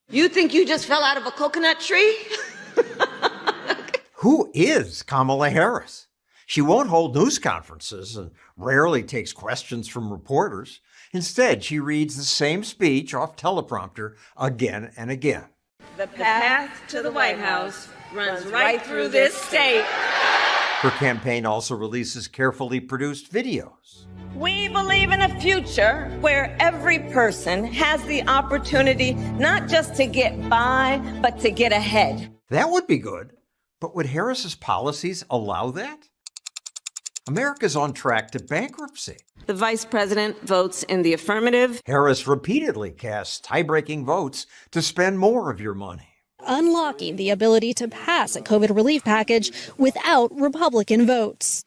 You think you just fell out of a coconut tree? Who is Kamala Harris? She won't hold news conferences and rarely takes questions from reporters. Instead, she reads the same speech off teleprompter again and again. The path to the White House runs right through this state. Her campaign also releases carefully produced videos. We believe in a future where every person has the opportunity not just to get by, but to get ahead. That would be good. But would Harris's policies allow that? America's on track to bankruptcy. The vice president votes in the affirmative. Harris repeatedly casts tie-breaking votes to spend more of your money, unlocking the ability to pass a COVID relief package without Republican votes.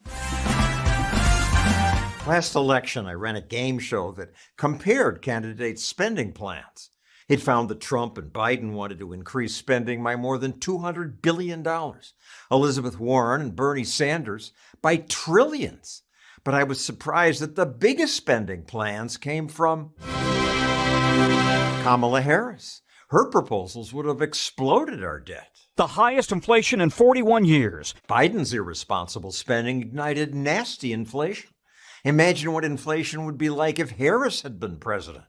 Last election, I ran a game show that compared candidates' spending plans. It found that Trump and Biden wanted to increase spending by more than $200 billion. Elizabeth Warren and Bernie Sanders by trillions. But I was surprised that the biggest spending plans came from Kamala Harris. Her proposals would have exploded our debt. The highest inflation in 41 years. Biden's irresponsible spending ignited nasty inflation. Imagine what inflation would be like if Harris had been president.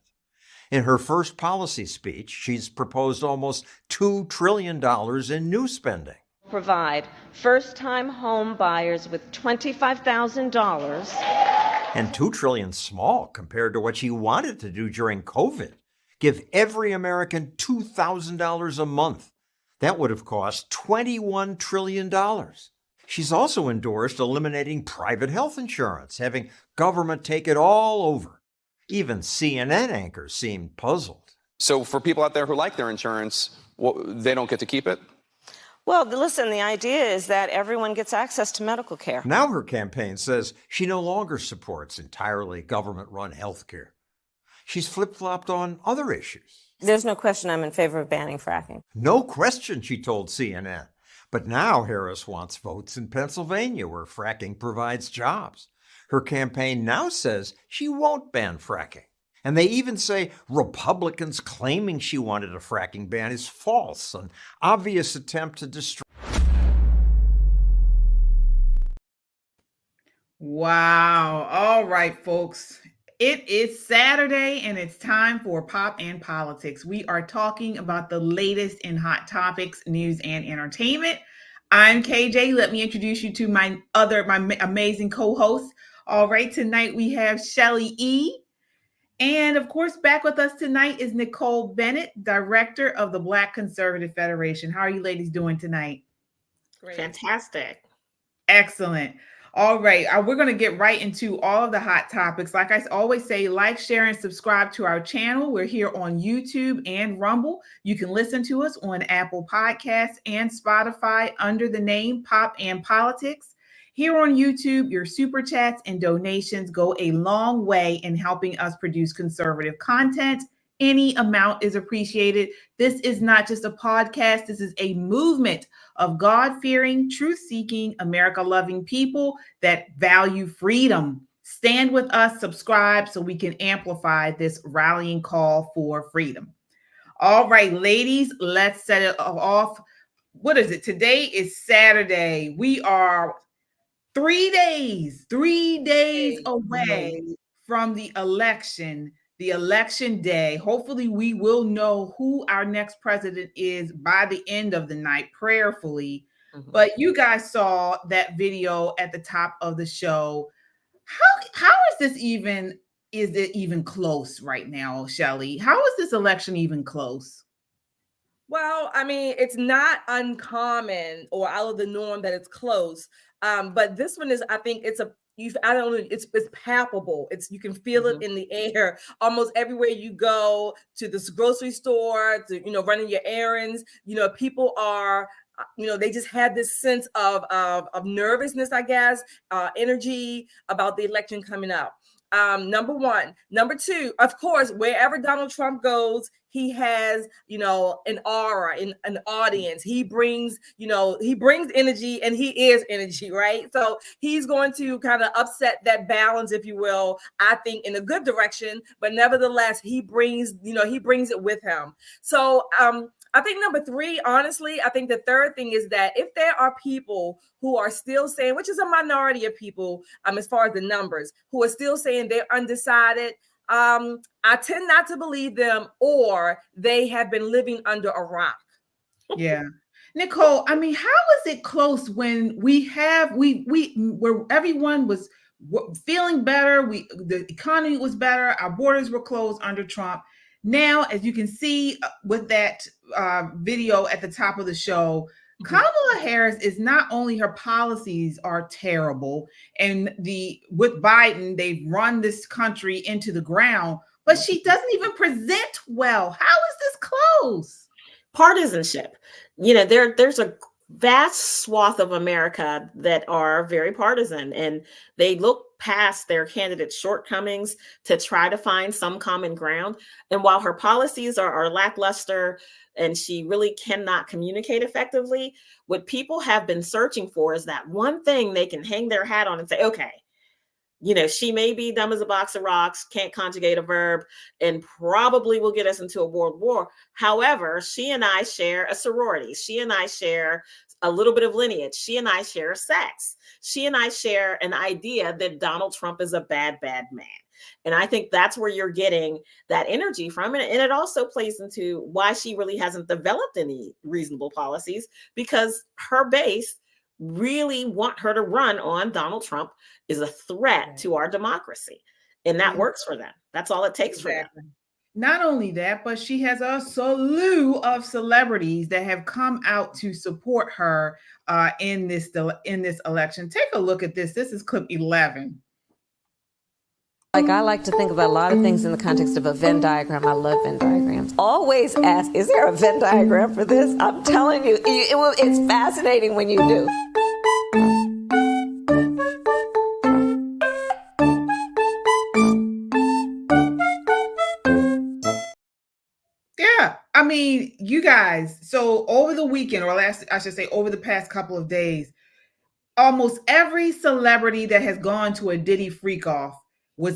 In her first policy speech, she's proposed almost $2 trillion in new spending. Provide first-time home buyers with $25,000. And $2 trillion small compared to what she wanted to do during COVID. Give every American $2,000 a month. That would have cost $21 trillion. She's also endorsed eliminating private health insurance, having government take it all over. Even CNN anchors seemed puzzled. So for people out there who like their insurance, they don't get to keep it? Well, listen, the idea is that everyone gets access to medical care. Now her campaign says she no longer supports entirely government-run health care. She's flip-flopped on other issues. There's no question I'm in favor of banning fracking. No question, she told CNN. But now Harris wants votes in Pennsylvania, where fracking provides jobs. Her campaign now says she won't ban fracking. And they even say Republicans claiming she wanted a fracking ban is false, an obvious attempt to destroy. Wow. All right, folks. It is Saturday and it's time for Pop and Politics. We are talking about the latest in hot topics, news, and entertainment. I'm KJ. Let me introduce you to my amazing co-host. All right, tonight we have Shelly E. And of course, back with us tonight is Nicole Bennett, Director of the Black Conservative Federation. How are you ladies doing tonight? Great. Fantastic. Excellent. All right, we're going to get right into all of the hot topics. Like I always say, like, share, and subscribe to our channel. We're here on YouTube and Rumble. You can listen to us on Apple Podcasts and Spotify under the name Pop and Politics. Here on YouTube, your super chats and donations go a long way in helping us produce conservative content. Any amount is appreciated. This is not just a podcast. This is a movement of God-fearing, truth-seeking, America-loving people that value freedom. Stand with us, subscribe so we can amplify this rallying call for freedom. All right, ladies, let's set it off. What is it? Today is Saturday. We are 3 days away from the election day. Hopefully we will know who our next president is by the end of the night, prayerfully. Mm-hmm. But you guys saw that video at the top of the show. How is this even, is it even close right now, Shelly? How is this election even close? Well, I mean, it's not uncommon or out of the norm that it's close. But this one is, I think it's palpable. You can feel it in the air almost everywhere you go, to this grocery store, to, running your errands. People are, they just had this sense of nervousness, I guess, energy about the election coming up. Number one. Number two, of course, wherever Donald Trump goes, he has, an aura, an audience. He brings energy, and he is energy, right? So he's going to kind of upset that balance, if you will, I think, in a good direction, but nevertheless, he brings it with him. So I think number three, honestly, I think the third thing is that if there are people who are still saying, which is a minority of people, as far as the numbers, who are still saying they're undecided, I tend not to believe them, or they have been living under a rock. Yeah. Nicole, I mean, how is it close when where everyone was feeling better, the economy was better, our borders were closed under Trump. Now, as you can see with that video at the top of the show, Kamala Harris is not only her policies are terrible, and with Biden, they've run this country into the ground, but she doesn't even present well. How is this close? Partisanship. There's a vast swath of America that are very partisan, and they look past their candidate's shortcomings to try to find some common ground. And while her policies are lackluster and she really cannot communicate effectively, what people have been searching for is that one thing they can hang their hat on and say, okay, she may be dumb as a box of rocks, can't conjugate a verb, and probably will get us into a world war. However, she and I share a sorority. She and I share a little bit of lineage. She and I share sex. She and I share an idea that Donald Trump is a bad, bad man. And I think that's where you're getting that energy from. And it also plays into why she really hasn't developed any reasonable policies, because her base really want her to run on Donald Trump is a threat to our democracy. And that works for them. That's all it takes for them. Not only that, but she has a slew of celebrities that have come out to support her in this election. Take a look at this. This is clip 11. I like to think about a lot of things in the context of a Venn diagram. I love Venn diagrams. Always ask, is there a Venn diagram for this? I'm telling you, it's fascinating when you do. Yeah, I mean, you guys, so over the weekend, or over the past couple of days, almost every celebrity that has gone to a Diddy freak off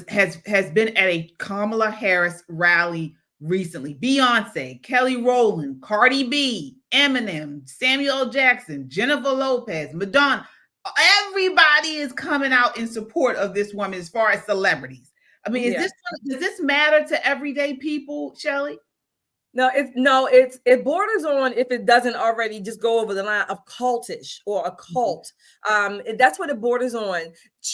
has been at a Kamala Harris rally recently. Beyonce, Kelly Rowland, Cardi B, Eminem, Samuel L. Jackson, Jennifer Lopez, Madonna. Everybody is coming out in support of this woman as far as celebrities. I mean, does this matter to everyday people, Shelley? No, it borders on, if it doesn't already just go over the line of cultish or a cult. That's what it borders on.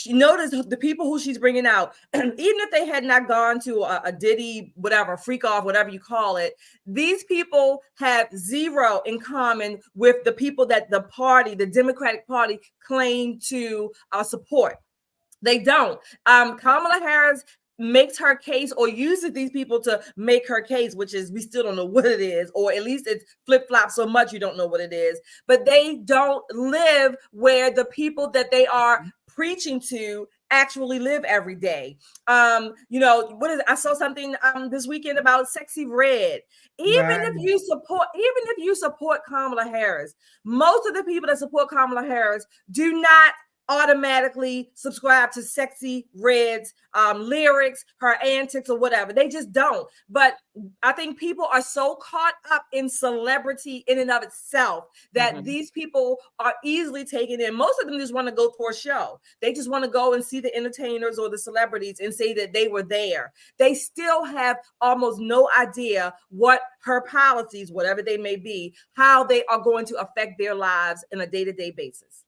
Notice the people who she's bringing out, even if they had not gone to a Diddy, whatever, freak off, whatever you call it, these people have zero in common with the people that the Democratic Party, claim to support. They don't. Kamala Harris makes her case, or uses these people to make her case, which is, we still don't know what it is, or at least it's flip-flop so much you don't know what it is. But they don't live where the people that they are preaching to actually live every day. I saw something this weekend about Sexy Red. Even if you support Kamala Harris, most of the people that support Kamala Harris do not automatically subscribe to Sexy Red's lyrics, her antics, or whatever. They just don't. But I think people are so caught up in celebrity in and of itself that these people are easily taken in. Most of them just want to go to a show. They just want to go and see the entertainers or the celebrities and say that they were there. They still have almost no idea what her policies, whatever they may be, how they are going to affect their lives on a day-to-day basis.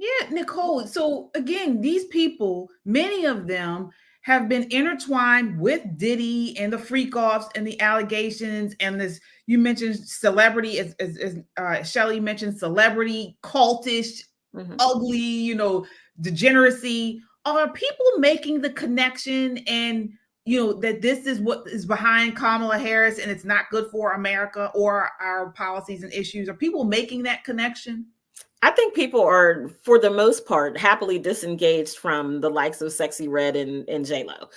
Yeah, Nicole. So again, these people, many of them have been intertwined with Diddy and the freak offs and the allegations and this. You mentioned celebrity, as Shelley mentioned, celebrity, cultish, ugly, degeneracy. Are people making the connection and that this is what is behind Kamala Harris and it's not good for America or our policies and issues? Are people making that connection? I think people are, for the most part, happily disengaged from the likes of Sexy Red and J-Lo,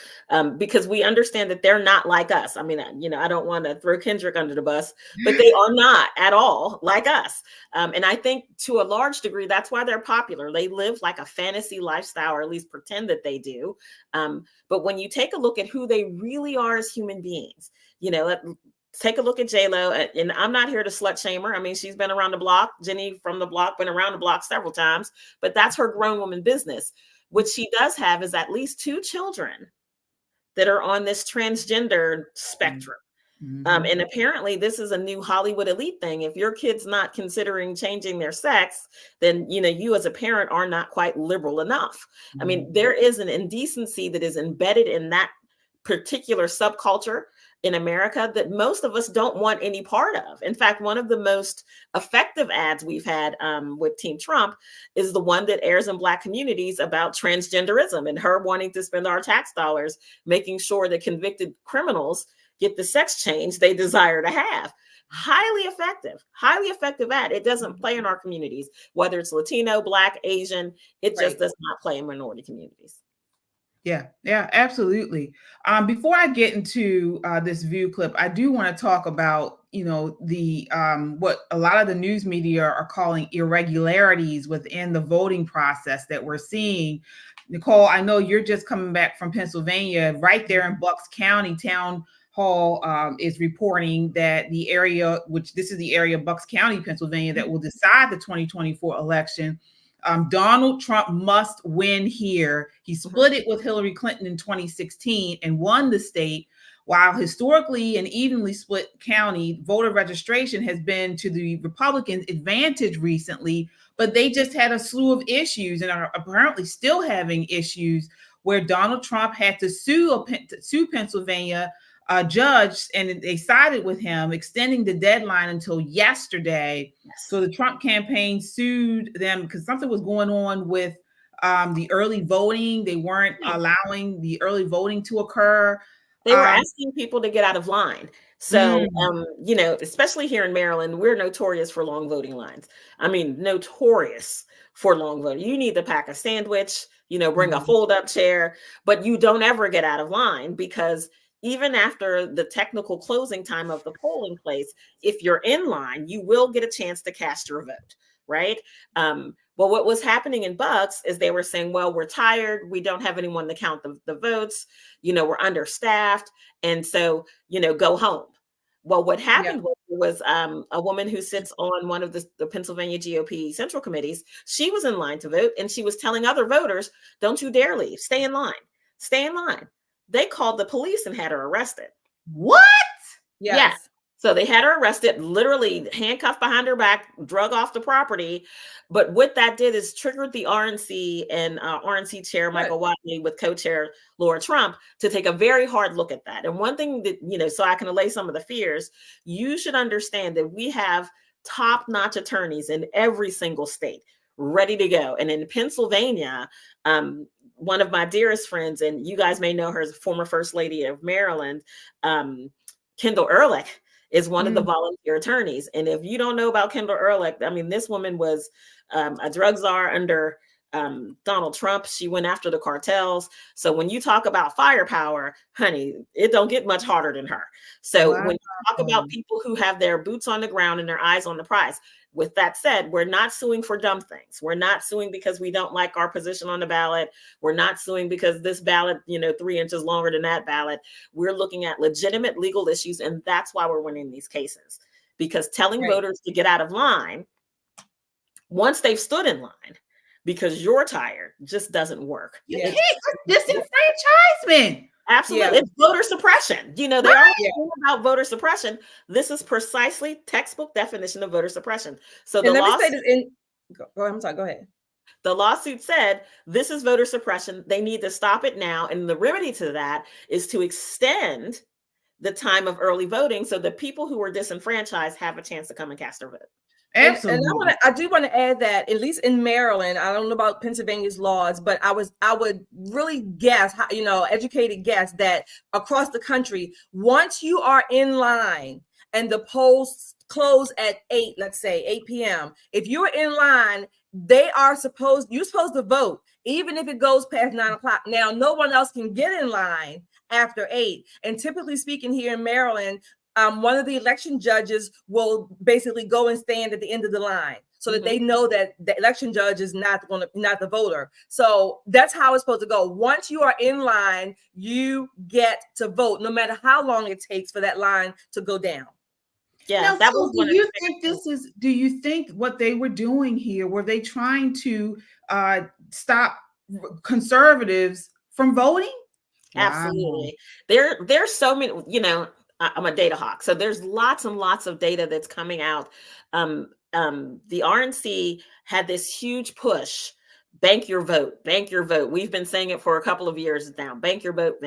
because we understand that they're not like us. I mean, I don't want to throw Kendrick under the bus, but they are not at all like us. And I think to a large degree, that's why they're popular. They live like a fantasy lifestyle, or at least pretend that they do. But when you take a look at who they really are as human beings, take a look at J-Lo, and I'm not here to slut shame her. I mean, she's been around the block. Jenny from the block, been around the block several times, but that's her grown woman business. What she does have is at least 2 children that are on this transgender spectrum. Mm-hmm. And apparently this is a new Hollywood elite thing. If your kid's not considering changing their sex, then, you as a parent are not quite liberal enough. Mm-hmm. I mean, there is an indecency that is embedded in that particular subculture in America that most of us don't want any part of. In fact, one of the most effective ads we've had with Team Trump is the one that airs in Black communities about transgenderism and her wanting to spend our tax dollars making sure that convicted criminals get the sex change they desire to have. Highly effective ad. It doesn't play in our communities, whether it's Latino, Black, Asian, it just does not play in minority communities. Yeah, absolutely. Before I get into this view clip, I do want to talk about, the what a lot of the news media are calling irregularities within the voting process that we're seeing. Nicole, I know you're just coming back from Pennsylvania. Right there in Bucks County, Town Hall is reporting that the area, this is the area of Bucks County, Pennsylvania, that will decide the 2024 election. Donald Trump must win here. He split it with Hillary Clinton in 2016 and won the state, while historically an evenly split county voter registration has been to the Republicans' advantage recently, but they just had a slew of issues and are apparently still having issues where Donald Trump had to sue Pennsylvania judge, and they sided with him, extending the deadline until yesterday. Yes. So the Trump campaign sued them because something was going on with the early voting. They weren't allowing the early voting to occur. They were asking people to get out of line. So, especially here in Maryland, we're notorious for long voting lines. I mean, notorious for long voting. You need to pack a sandwich, bring a fold-up chair, but you don't ever get out of line, because even after the technical closing time of the polling place, if you're in line, you will get a chance to cast your vote, right? But what was happening in Bucks is they were saying, well, we're tired. We don't have anyone to count the votes. We're understaffed. And so, go home. Well, what happened was a woman who sits on one of the Pennsylvania GOP central committees. She was in line to vote, and she was telling other voters, don't you dare leave. Stay in line. Stay in line. They called the police and had her arrested. What? Yes. Yeah. So they had her arrested, literally handcuffed behind her back, drug off the property. But what that did is triggered the RNC and RNC chair Michael Watley with co-chair Laura Trump to take a very hard look at that. And one thing that, so I can allay some of the fears, you should understand that we have top-notch attorneys in every single state ready to go. And in Pennsylvania, one of my dearest friends, and you guys may know her as a former First Lady of Maryland, Kendall Ehrlich, is one of the volunteer attorneys. And if you don't know about Kendall Ehrlich, I mean, this woman was a drug czar under Donald Trump. She went after the cartels. So when you talk about firepower, honey, it don't get much harder than her. So when you talk about people who have their boots on the ground and their eyes on the prize, with that said, we're not suing for dumb things. We're not suing because we don't like our position on the ballot. We're not suing because this ballot, 3 inches longer than that ballot. We're looking at legitimate legal issues, and that's why we're winning these cases. Because telling voters to get out of line once they've stood in line because you're tired just doesn't work. You can't. Disenfranchisement. Absolutely. It's voter suppression. They always talk about voter suppression. This is precisely textbook definition of voter suppression. So the lawsuit, go ahead. The lawsuit said this is voter suppression. They need to stop it now. And the remedy to that is to extend the time of early voting so that people who were disenfranchised have a chance to come and cast their vote. Absolutely. And I do want to add that at least in Maryland, I don't know about Pennsylvania's laws, but I would really guess, educated guess that across the country, once you are in line and the polls close at 8, let's say 8 p.m., if you're in line, you're supposed to vote, even if it goes past 9 o'clock. Now, no one else can get in line after 8. And typically speaking, here in Maryland, one of the election judges will basically go and stand at the end of the line so that they know that the election judge is not the voter. So that's how it's supposed to go. Once you are in line, you get to vote, no matter how long it takes for that line to go down. Yeah, now, that so was. do you think what they were doing here, were they trying to stop conservatives from voting? Absolutely. There's so many, I'm a data hawk. So there's lots and lots of data that's coming out. The RNC had this huge push. Bank your vote, bank your vote. We've been saying it for a couple of years now. Bank your vote,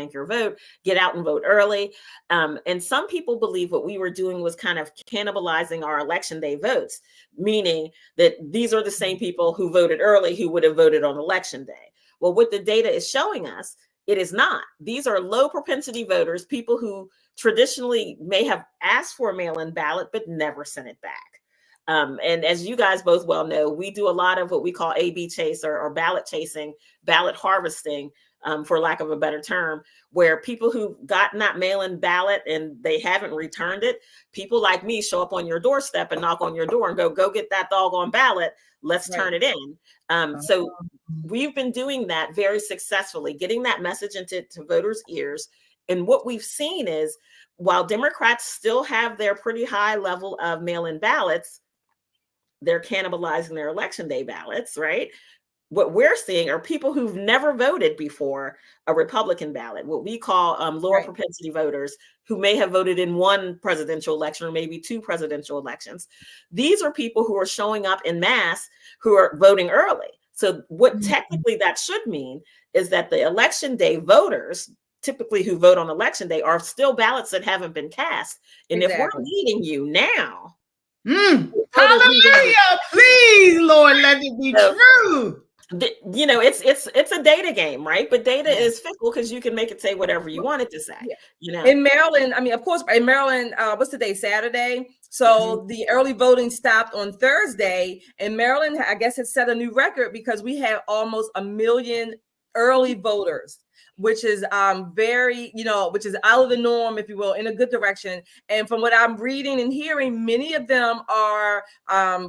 get out and vote early. And some people believe what we were doing was kind of cannibalizing our election day votes, meaning that these are the same people who voted early who would have voted on election day. Well, what the data is showing us, it is not. These are low propensity voters, people who traditionally may have asked for a mail-in ballot, but never sent it back. And as you guys both well know, we do a lot of what we call A/B chase or ballot chasing, ballot harvesting, for lack of a better term, where people who've gotten that mail-in ballot and they haven't returned it, people like me show up on your doorstep and knock on your door and go get that doggone ballot. Let's turn it in. So we've been doing that very successfully, getting that message into voters' ears. And what we've seen is, while Democrats still have their pretty high level of mail-in ballots, they're cannibalizing their election day ballots, right? What we're seeing are people who've never voted before a Republican ballot, what we call lower propensity voters who may have voted in one presidential election or maybe 2 presidential elections. These are people who are showing up in mass who are voting early. So what technically that should mean is that the election day voters, typically who vote on election day, are still ballots that haven't been cast. And if we're leading you now, hallelujah, please, Lord, let it be true. It's a data game, right? But data is fickle because you can make it say whatever you want it to say. In Maryland, of course, in Maryland, what's today? Saturday. So the early voting stopped on Thursday, and Maryland, I guess, has set a new record because we have almost 1 million early voters, which is which is out of the norm, if you will, in a good direction. And from what I'm reading and hearing, many of them are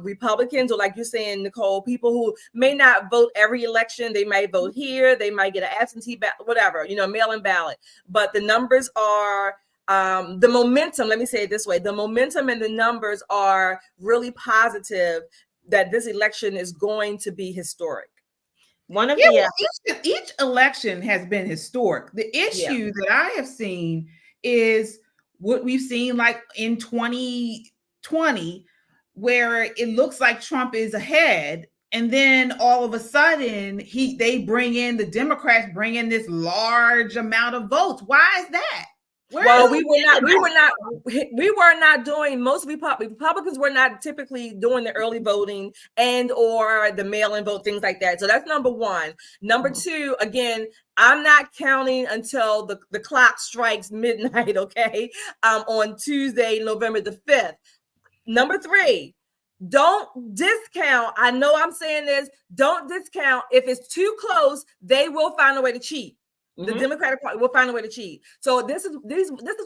Republicans, or like you're saying, Nicole, people who may not vote every election. They might vote here, they might get an absentee ballot, whatever, mail-in ballot. But the numbers are the momentum, let me say it this way, the momentum and the numbers are really positive that this election is going to be historic. Each election has been historic. The issue that I have seen is what we've seen like in 2020, where it looks like Trump is ahead, and then all of a sudden the Democrats bring in this large amount of votes. Why is that? We were not doing, most Republicans were not typically doing the early voting and or the mail-in vote, things like that. So that's number one. Number two, again, I'm not counting until the clock strikes midnight, okay, on Tuesday, November the 5th. Number three, don't discount. I know I'm saying this. Don't discount. If it's too close, they will find a way to cheat. The Democratic Party will find a way to cheat. So this is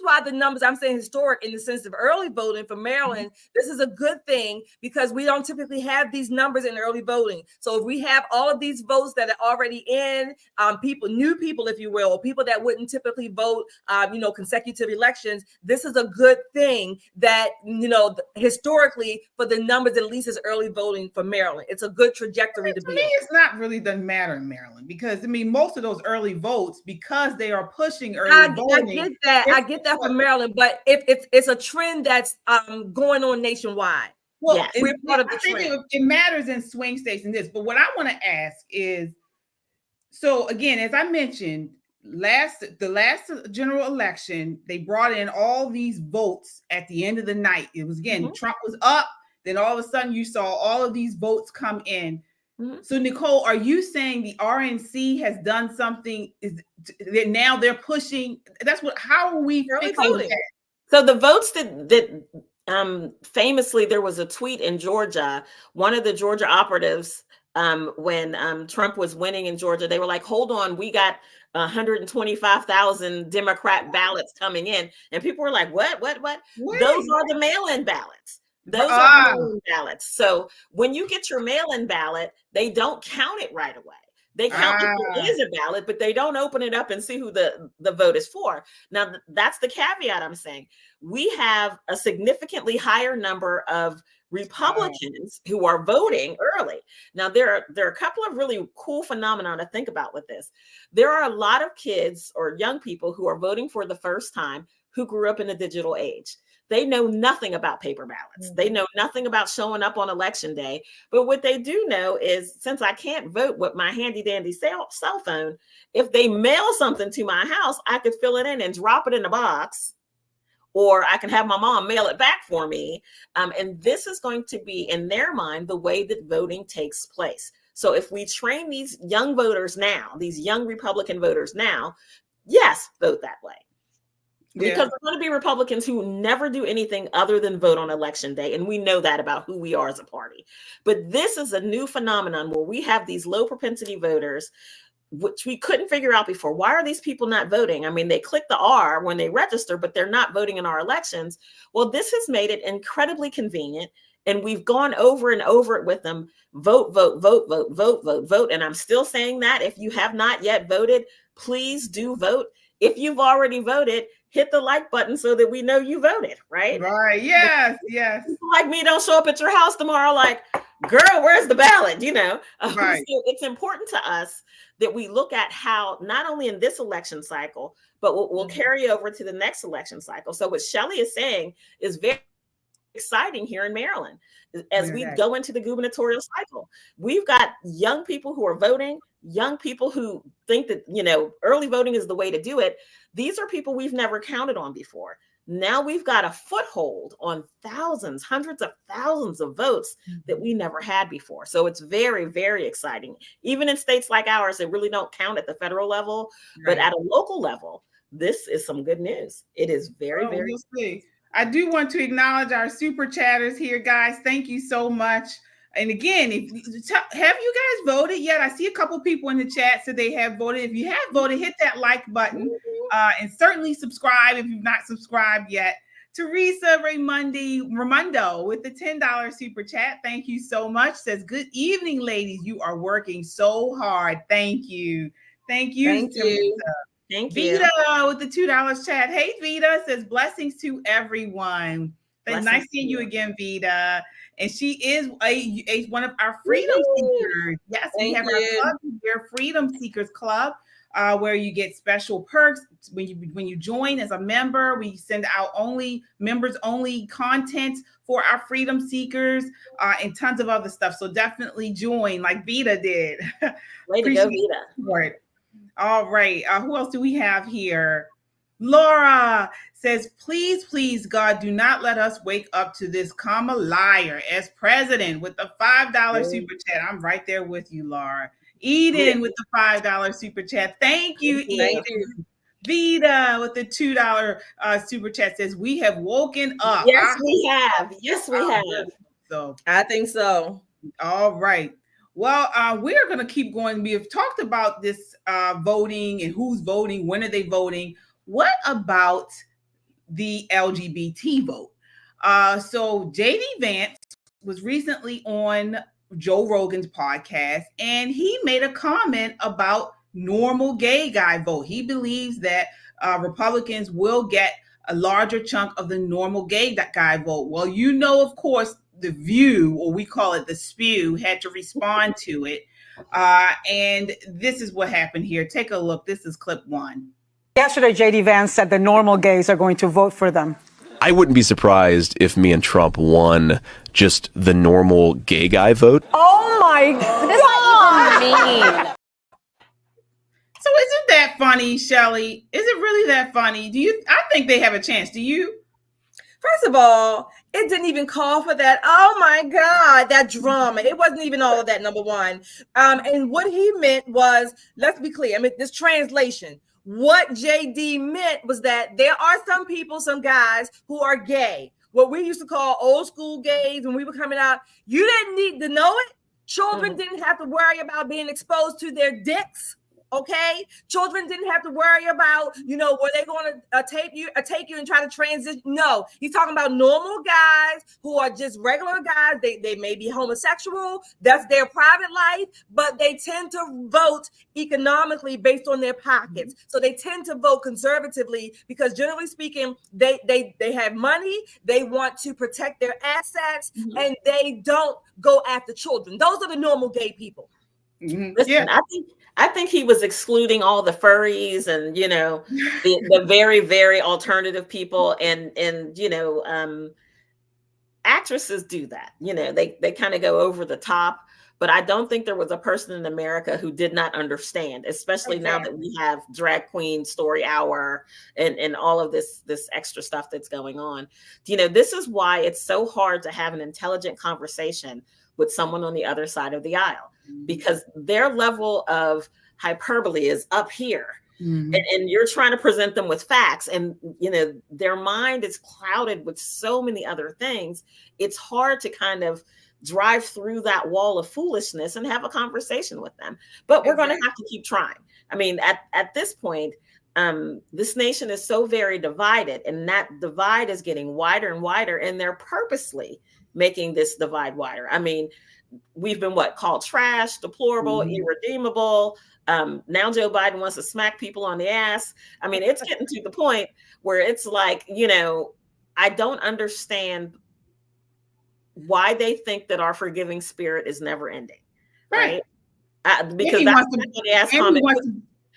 why the numbers I'm saying historic in the sense of early voting for Maryland. This is a good thing because we don't typically have these numbers in early voting. So if we have all of these votes that are already in, new people, if you will, or people that wouldn't typically vote, consecutive elections, this is a good thing that, historically for the numbers, at least is early voting for Maryland. It's a good trajectory to be. To me, it's not really doesn't matter in Maryland because most of those early votes, because they are pushing early voting. I get that from Maryland, but if it's a trend that's going on nationwide. Well, we're part of the trend. It matters in swing states and this, but what I want to ask is, so again, as I mentioned, the last general election, they brought in all these votes at the end of the night. It was again, Trump was up. Then all of a sudden you saw all of these votes come in. So Nicole, are you saying the RNC has done something? Is that now they're pushing? That's what. How are we fixing that? So the votes that famously there was a tweet in Georgia. One of the Georgia operatives, when Trump was winning in Georgia, they were like, "Hold on, we got 125,000 Democrat ballots coming in," and people were like, "What? Those are the mail-in ballots." Those are mail-in ballots. So when you get your mail-in ballot, they don't count it right away. They count if there is a ballot, but they don't open it up and see who the vote is for. Now, that's the caveat I'm saying. We have a significantly higher number of Republicans who are voting early. Now, there are a couple of really cool phenomena to think about with this. There are a lot of kids or young people who are voting for the first time who grew up in the digital age. They know nothing about paper ballots. They know nothing about showing up on election day. But what they do know is, since I can't vote with my handy dandy cell phone, if they mail something to my house, I could fill it in and drop it in a box, or I can have my mom mail it back for me. And this is going to be, in their mind, the way that voting takes place. So if we train these young voters now, these young Republican voters now, yes, vote that way. Because there are going to be Republicans who never do anything other than vote on election day. And we know that about who we are as a party. But this is a new phenomenon where we have these low propensity voters, which we couldn't figure out before. Why are these people not voting? I mean, they click the R when they register, but they're not voting in our elections. Well, this has made it incredibly convenient. And we've gone over and over it with them. Vote. And I'm still saying that if you have not yet voted, please do vote. If you've already voted, hit the like button so that we know you voted, right? Right. Yes. People like me don't show up at your house tomorrow like, girl, where's the ballot? Right. So it's important to us that we look at how, not only in this election cycle, but we'll carry over to the next election cycle. So what Shelley is saying is very exciting here in Maryland. As we go into the gubernatorial cycle, we've got young people who are voting, young people who think that, early voting is the way to do it. These are people we've never counted on before. Now we've got a foothold on thousands, hundreds of thousands of votes that we never had before. So it's very, very exciting. Even in states like ours that really don't count at the federal level, but at a local level, this is some good news. It is very, very. I do want to acknowledge our super chatters here, guys. Thank you so much. And again, have you guys voted yet? I see a couple people in the chat said they have voted. If you have voted, hit that like button and certainly subscribe if you've not subscribed yet. Teresa Raimundo with the $10 super chat. Thank you so much. Says, good evening, ladies. You are working so hard. Thank you. Thank you. Thank you. Vita with the $2 chat. Hey, Vita, says blessings to everyone. Nice seeing you again, Vita. And she is one of our freedom seekers. Yes, we have our club here, Freedom Seekers Club, where you get special perks when you join as a member. We send out members only content for our freedom seekers and tons of other stuff. So definitely join like Vita did. Way to go, Vita. All right. Who else do we have here? Laura says, please, God, do not let us wake up to this Kamala liar as president with the $5 super chat. I'm right there with you, Laura. Eden with the $5 super chat. Thank you, Eden. Vita with the $2 super chat says, we have woken up. Yes, we have. Yes, we have. So I think so. All right. Well, we're going to keep going. We have talked about this voting and who's voting, when are they voting. What about the LGBT vote? So JD Vance was recently on Joe Rogan's podcast, and he made a comment about normal gay guy vote. He believes that Republicans will get a larger chunk of the normal gay guy vote. Well, of course, The View, or we call it The Spew, had to respond to it. And this is what happened here. Take a look. This is clip 1. Yesterday, JD Vance said the normal gays are going to vote for them. I wouldn't be surprised if me and Trump won just the normal gay guy vote. Oh my God! So isn't that funny, Shelley? Is it really that funny? I think they have a chance. Do you? First of all, it didn't even call for that. Oh my God, that drama. It wasn't even all of that, number one. And what he meant was, let's be clear. I mean, this translation, what JD meant was that there are some people, some guys who are gay, what we used to call old school gays when we were coming out. You didn't need to know it. Children didn't have to worry about being exposed to their dicks. Okay, children didn't have to worry about, were they going to take you and try to transition? No, he's talking about normal guys who are just regular guys. They may be homosexual. That's their private life, but they tend to vote economically based on their pockets. So they tend to vote conservatively because, generally speaking, they have money. They want to protect their assets, and they don't go after children. Those are the normal gay people. Listen, I think he was excluding all the furries and the very, very alternative people, and actresses do that. They kind of go over the top, but I don't think there was a person in America who did not understand, especially now that we have Drag Queen Story Hour and all of this extra stuff that's going on. This is why it's so hard to have an intelligent conversation with someone on the other side of the aisle, because their level of hyperbole is up here. And you're trying to present them with facts, and their mind is clouded with so many other things. It's hard to kind of drive through that wall of foolishness and have a conversation with them. But we're going to have to keep trying. I mean, at this point, this nation is so very divided, and that divide is getting wider and wider, and they're purposely making this divide wider. I mean, we've been called trash, deplorable, irredeemable. Now Joe Biden wants to smack people on the ass. I mean, it's getting to the point where it's like, I don't understand why they think that our forgiving spirit is never ending. Right. Because that's the ass comment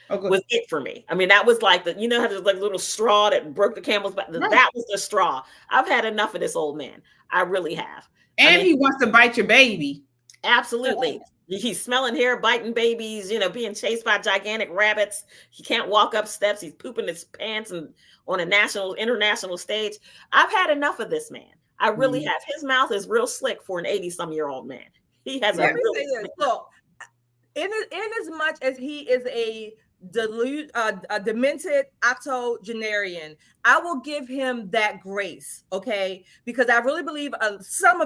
was it for me. I mean, that was like how there's like a little straw that broke the camel's back. Right. That was the straw. I've had enough of this old man. I really have. And he wants to bite your baby. Absolutely. He's smelling hair, biting babies, being chased by gigantic rabbits. He can't walk up steps. He's pooping his pants and on a international stage. I've had enough of this man. I really have. His mouth is real slick for an 80-some-year-old man. He has a really slick mouth. Look, in as much as he is a demented octogenarian, I will give him that grace, okay? Because I really believe some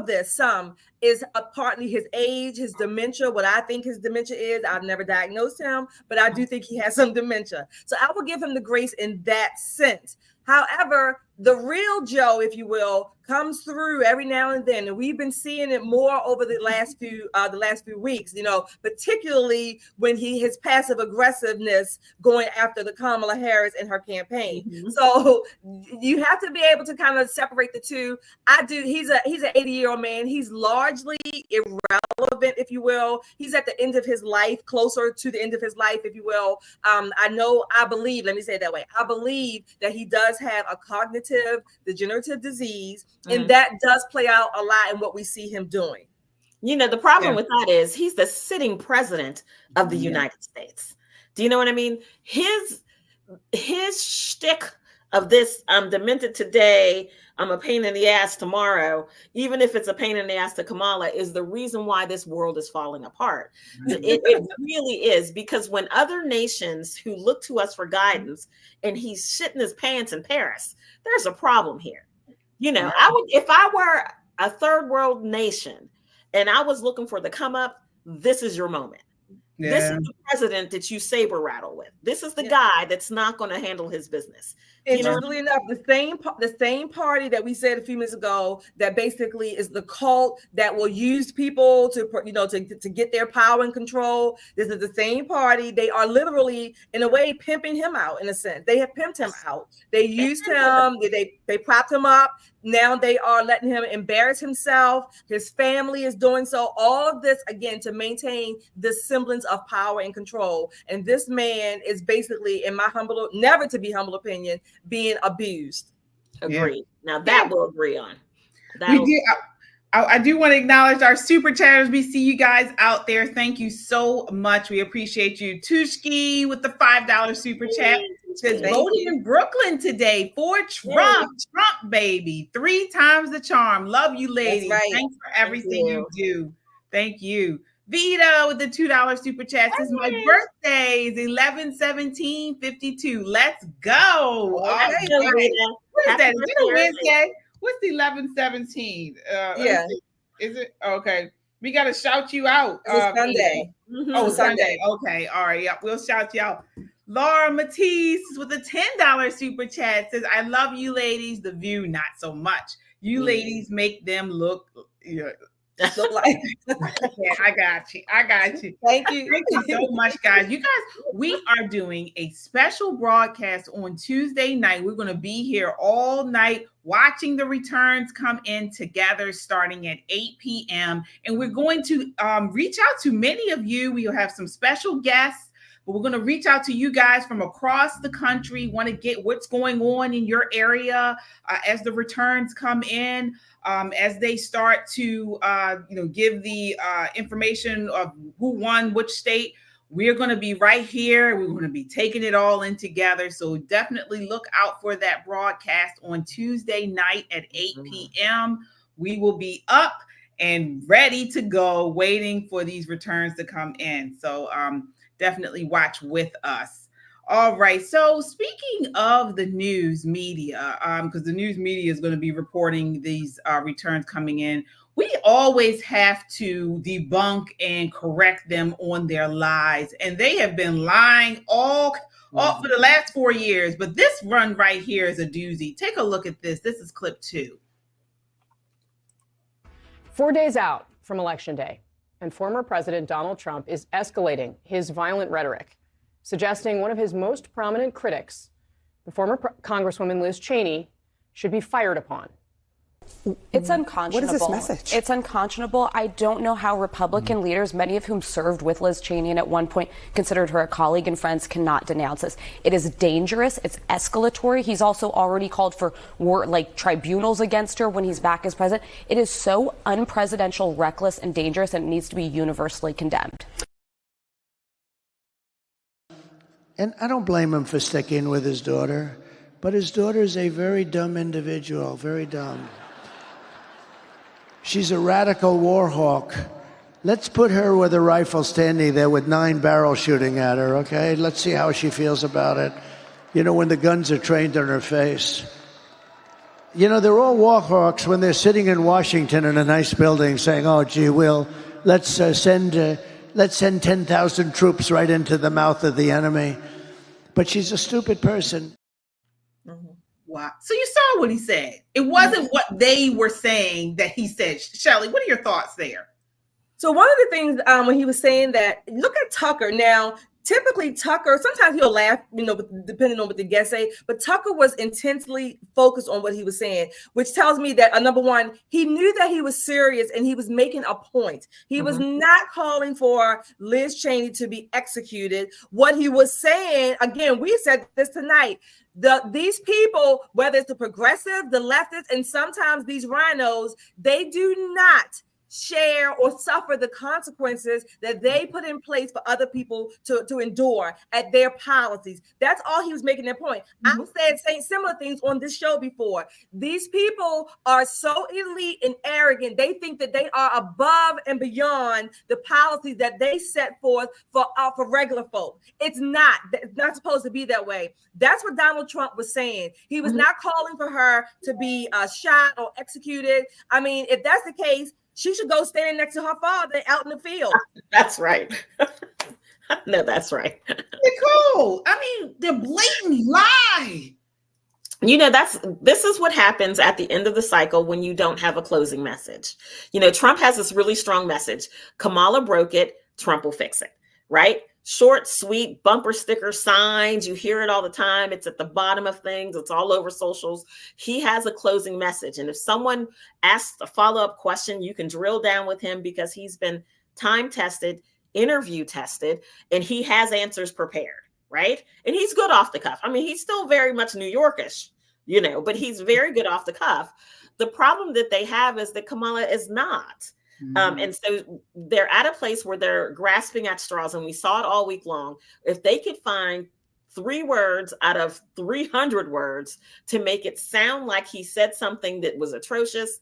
is partly his age, his dementia, what I think his dementia is. I've never diagnosed him, but I do think he has some dementia. So I will give him the grace in that sense. However, the real Joe, if you will, comes through every now and then, and we've been seeing it more over the last few weeks. Particularly when his passive aggressiveness going after the Kamala Harris and her campaign. So you have to be able to kind of separate the two. He's an 80-year-old man. He's largely irrelevant, if you will. He's at the end of his life, closer to the end of his life, if you will. I believe that he does have a cognitive degenerative disease, and that does play out a lot in what we see him doing. The problem with that is he's the sitting president of the United States. Do you know what I mean? His shtick of this, I'm demented today, I'm a pain in the ass tomorrow, even if it's a pain in the ass to Kamala, is the reason why this world is falling apart. It really is, because when other nations who look to us for guidance and he's shitting his pants in Paris, there's a problem here. If I were a third world nation and I was looking for the come up, this is your moment. Yeah. This is the president that you saber rattle with. This is the guy that's not going to handle his business. Interestingly enough, the same party that we said a few minutes ago that basically is the cult that will use people to get their power and control. This is the same party. They are literally, in a way, pimping him out. In a sense, they have pimped him out. They used him. They propped him up. Now they are letting him embarrass himself. His family is doing so. All of this, again, to maintain this semblance of power and control. And this man is basically, in my never to be humble opinion, being abused. Agreed. Now that we'll agree on. I do want to acknowledge our super chatters. We see you guys out there. Thank you so much. We appreciate you. Tushki with the $5 super chat says voting in Brooklyn today for Trump. Trump Trump, baby. 3 times the charm. Love you, ladies. Right. Thanks for everything you do. Thank you. Vito with the $2 super chat says, my birthday is 11/17/52. Let's go. Okay, Right. Vito. What is that? Is Happy it a birthday. Wednesday? What's the 11/17? Yeah. Is it? Okay. We got to shout you out. It's Sunday. Oh, Sunday. Okay. All right. Yeah, we'll shout you out. Laura Matisse with a $10 super chat says, I love you ladies. The View, not so much. You ladies make them look like yeah, I got you. Thank you. Thank you so much, guys. You guys, we are doing a special broadcast on Tuesday night. We're going to be here all night watching the returns come in together starting at 8 p.m. And we're going to reach out to many of you. We'll have some special guests. But we're going to reach out to you guys from across the country, want to get what's going on in your area as the returns come in, as they start to, give the information of who won which state. We're going to be right here. We're going to be taking it all in together. So definitely look out for that broadcast on Tuesday night at 8 p.m. We will be up and ready to go, waiting for these returns to come in. So, definitely watch with us. All right. So speaking of the news media, because the news media is going to be reporting these returns coming in, we always have to debunk and correct them on their lies. And they have been lying all for the last 4 years. But this run right here is a doozy. Take a look at this. This is clip 2. 4 days out from Election Day, and former President Donald Trump is escalating his violent rhetoric, suggesting one of his most prominent critics, the former Congresswoman Liz Cheney, should be fired upon. It's unconscionable. What is this message? It's unconscionable. I don't know how Republican leaders, many of whom served with Liz Cheney and at one point considered her a colleague and friends, cannot denounce this. It is dangerous. It's escalatory. He's also already called for tribunals against her when he's back as president. It is so unpresidential, reckless, and dangerous, and it needs to be universally condemned. And I don't blame him for sticking with his daughter, but his daughter is a very dumb individual, very dumb. She's a radical war hawk. Let's put her with a rifle standing there with 9 barrels shooting at her, okay? Let's see how she feels about it. You know, when the guns are trained on her face. You know, they're all war hawks when they're sitting in Washington in a nice building saying, oh, gee, let's send 10,000 troops right into the mouth of the enemy. But she's a stupid person. Wow. So you saw what he said. It wasn't what they were saying that he said. Shelley, what are your thoughts there? So one of the things when he was saying that, look at Tucker. Now, typically Tucker, sometimes he'll laugh, depending on what the guests say, but Tucker was intensely focused on what he was saying, which tells me that, number one, he knew that he was serious and he was making a point. He was not calling for Liz Cheney to be executed. What he was saying, again, we said this tonight, these people, whether it's the progressive, the leftist, and sometimes these rhinos, they do not share or suffer the consequences that they put in place for other people to endure at their policies. That's all he was making that point. I've said similar things on this show before. These people are so elite and arrogant. They think that they are above and beyond the policies that they set forth for regular folk. It's not supposed to be that way. That's what Donald Trump was saying. He was not calling for her to be shot or executed. I mean, if that's the case, she should go stand next to her father out in the field. That's right. No, that's right. Nicole, I mean, the blatant lie. This is what happens at the end of the cycle when you don't have a closing message. Trump has this really strong message. Kamala broke it. Trump will fix it, right? Short, sweet bumper sticker signs. You hear it all the time. It's at the bottom of things. It's all over socials. He has a closing message. And if someone asks a follow-up question, you can drill down with him because he's been time tested, interview tested, and he has answers prepared, right? And he's good off the cuff. I mean, he's still very much New Yorkish, but he's very good off the cuff. The problem that they have is that Kamala is not. And so they're at a place where they're grasping at straws, and we saw it all week long. If they could find 3 words out of 300 words to make it sound like he said something that was atrocious,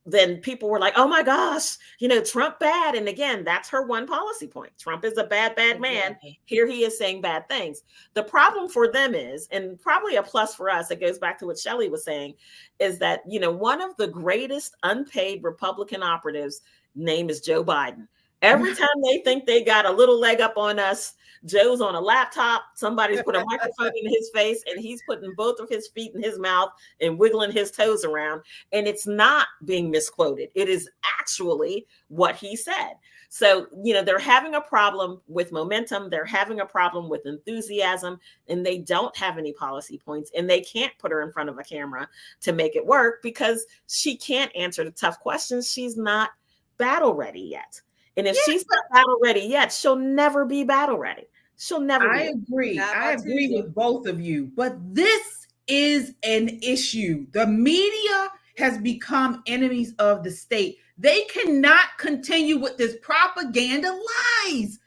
then people were like, oh my gosh, Trump bad. And again, that's her one policy point. Trump is a bad man. Here he is saying bad things. The problem for them is, and probably a plus for us, it goes back to what Shelley was saying, is that, one of the greatest unpaid Republican operatives name is Joe Biden. Every time they think they got a little leg up on us, Joe's on a laptop, somebody's put a microphone in his face, and he's putting both of his feet in his mouth and wiggling his toes around. And it's not being misquoted. It is actually what he said. So, they're having a problem with momentum. They're having a problem with enthusiasm, and they don't have any policy points, and they can't put her in front of a camera to make it work because she can't answer the tough questions. She's not battle ready yet. And if she's not battle ready yet, she'll never be battle ready. She'll never be. I agree with both of you. But this is an issue. The media has become enemies of the state. They cannot continue with this propaganda lies.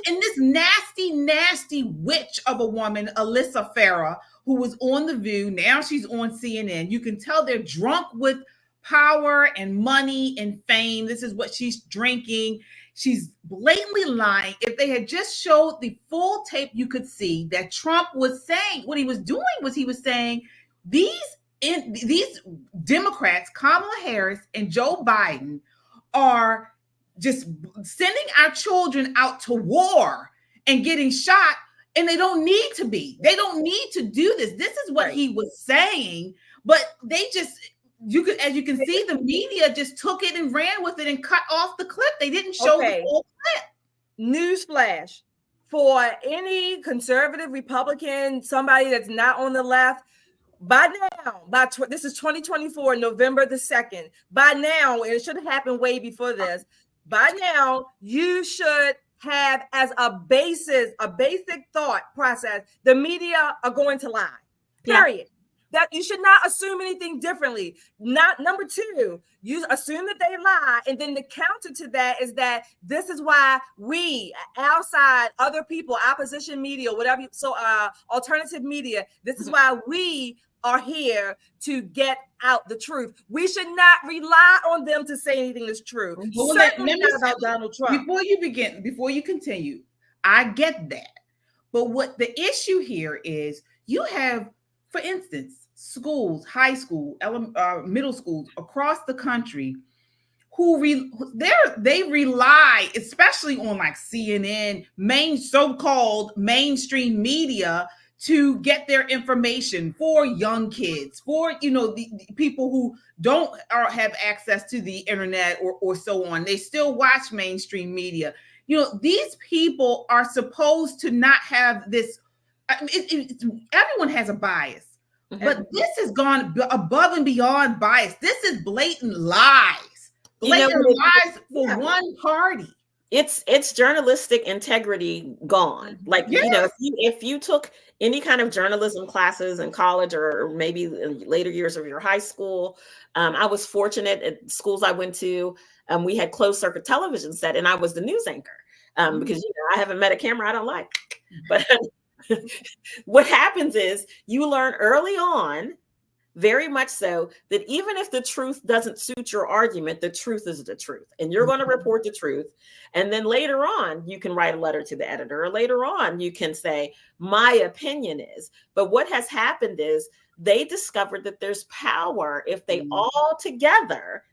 And this nasty, nasty witch of a woman, Alyssa Farah, who was on The View. Now she's on CNN. You can tell they're drunk with power and money and fame. This is what she's drinking. She's blatantly lying. If they had just showed the full tape, you could see that Trump was saying, what he was doing was he was saying, these Democrats, Kamala Harris and Joe Biden, are just sending our children out to war and getting shot, and they don't need to be. They don't need to do this. This is what he was saying, but they just... as you can see, the media just took it and ran with it and cut off the clip. They didn't show the full clip. Newsflash: for any conservative Republican, somebody that's not on the left, by now, this is 2024, November the 2nd. By now, and it should have happened way before this. By now, you should have as a basic thought process: the media are going to lie. Period. Yeah. That you should not assume anything differently. Not number 2, you assume that they lie. And then the counter to that is that this is why we, outside other people, opposition media, whatever, alternative media, this is why we are here to get out the truth. We should not rely on them to say anything that's true. Well, let me about Donald Trump. Before you continue, I get that. But what the issue here is, you have, for instance, schools, high school, middle schools across the country they rely, especially on like CNN, so-called mainstream media, to get their information for young kids, for the people who don't have access to the internet or so on. They still watch mainstream media. These people are supposed to not have this. Everyone has a bias. But this has gone above and beyond bias. This is blatant lies. Blatant lies for one party. It's journalistic integrity gone. Like, if you took any kind of journalism classes in college or maybe later years of your high school, I was fortunate at schools I went to, we had closed circuit television set, and I was the news anchor because I haven't met a camera I don't like. But what happens is you learn early on, very much so, that even if the truth doesn't suit your argument, the truth is the truth, and you're going to report the truth. And then later on, you can write a letter to the editor, or later on, you can say, my opinion is. But what has happened is they discovered that there's power if they all together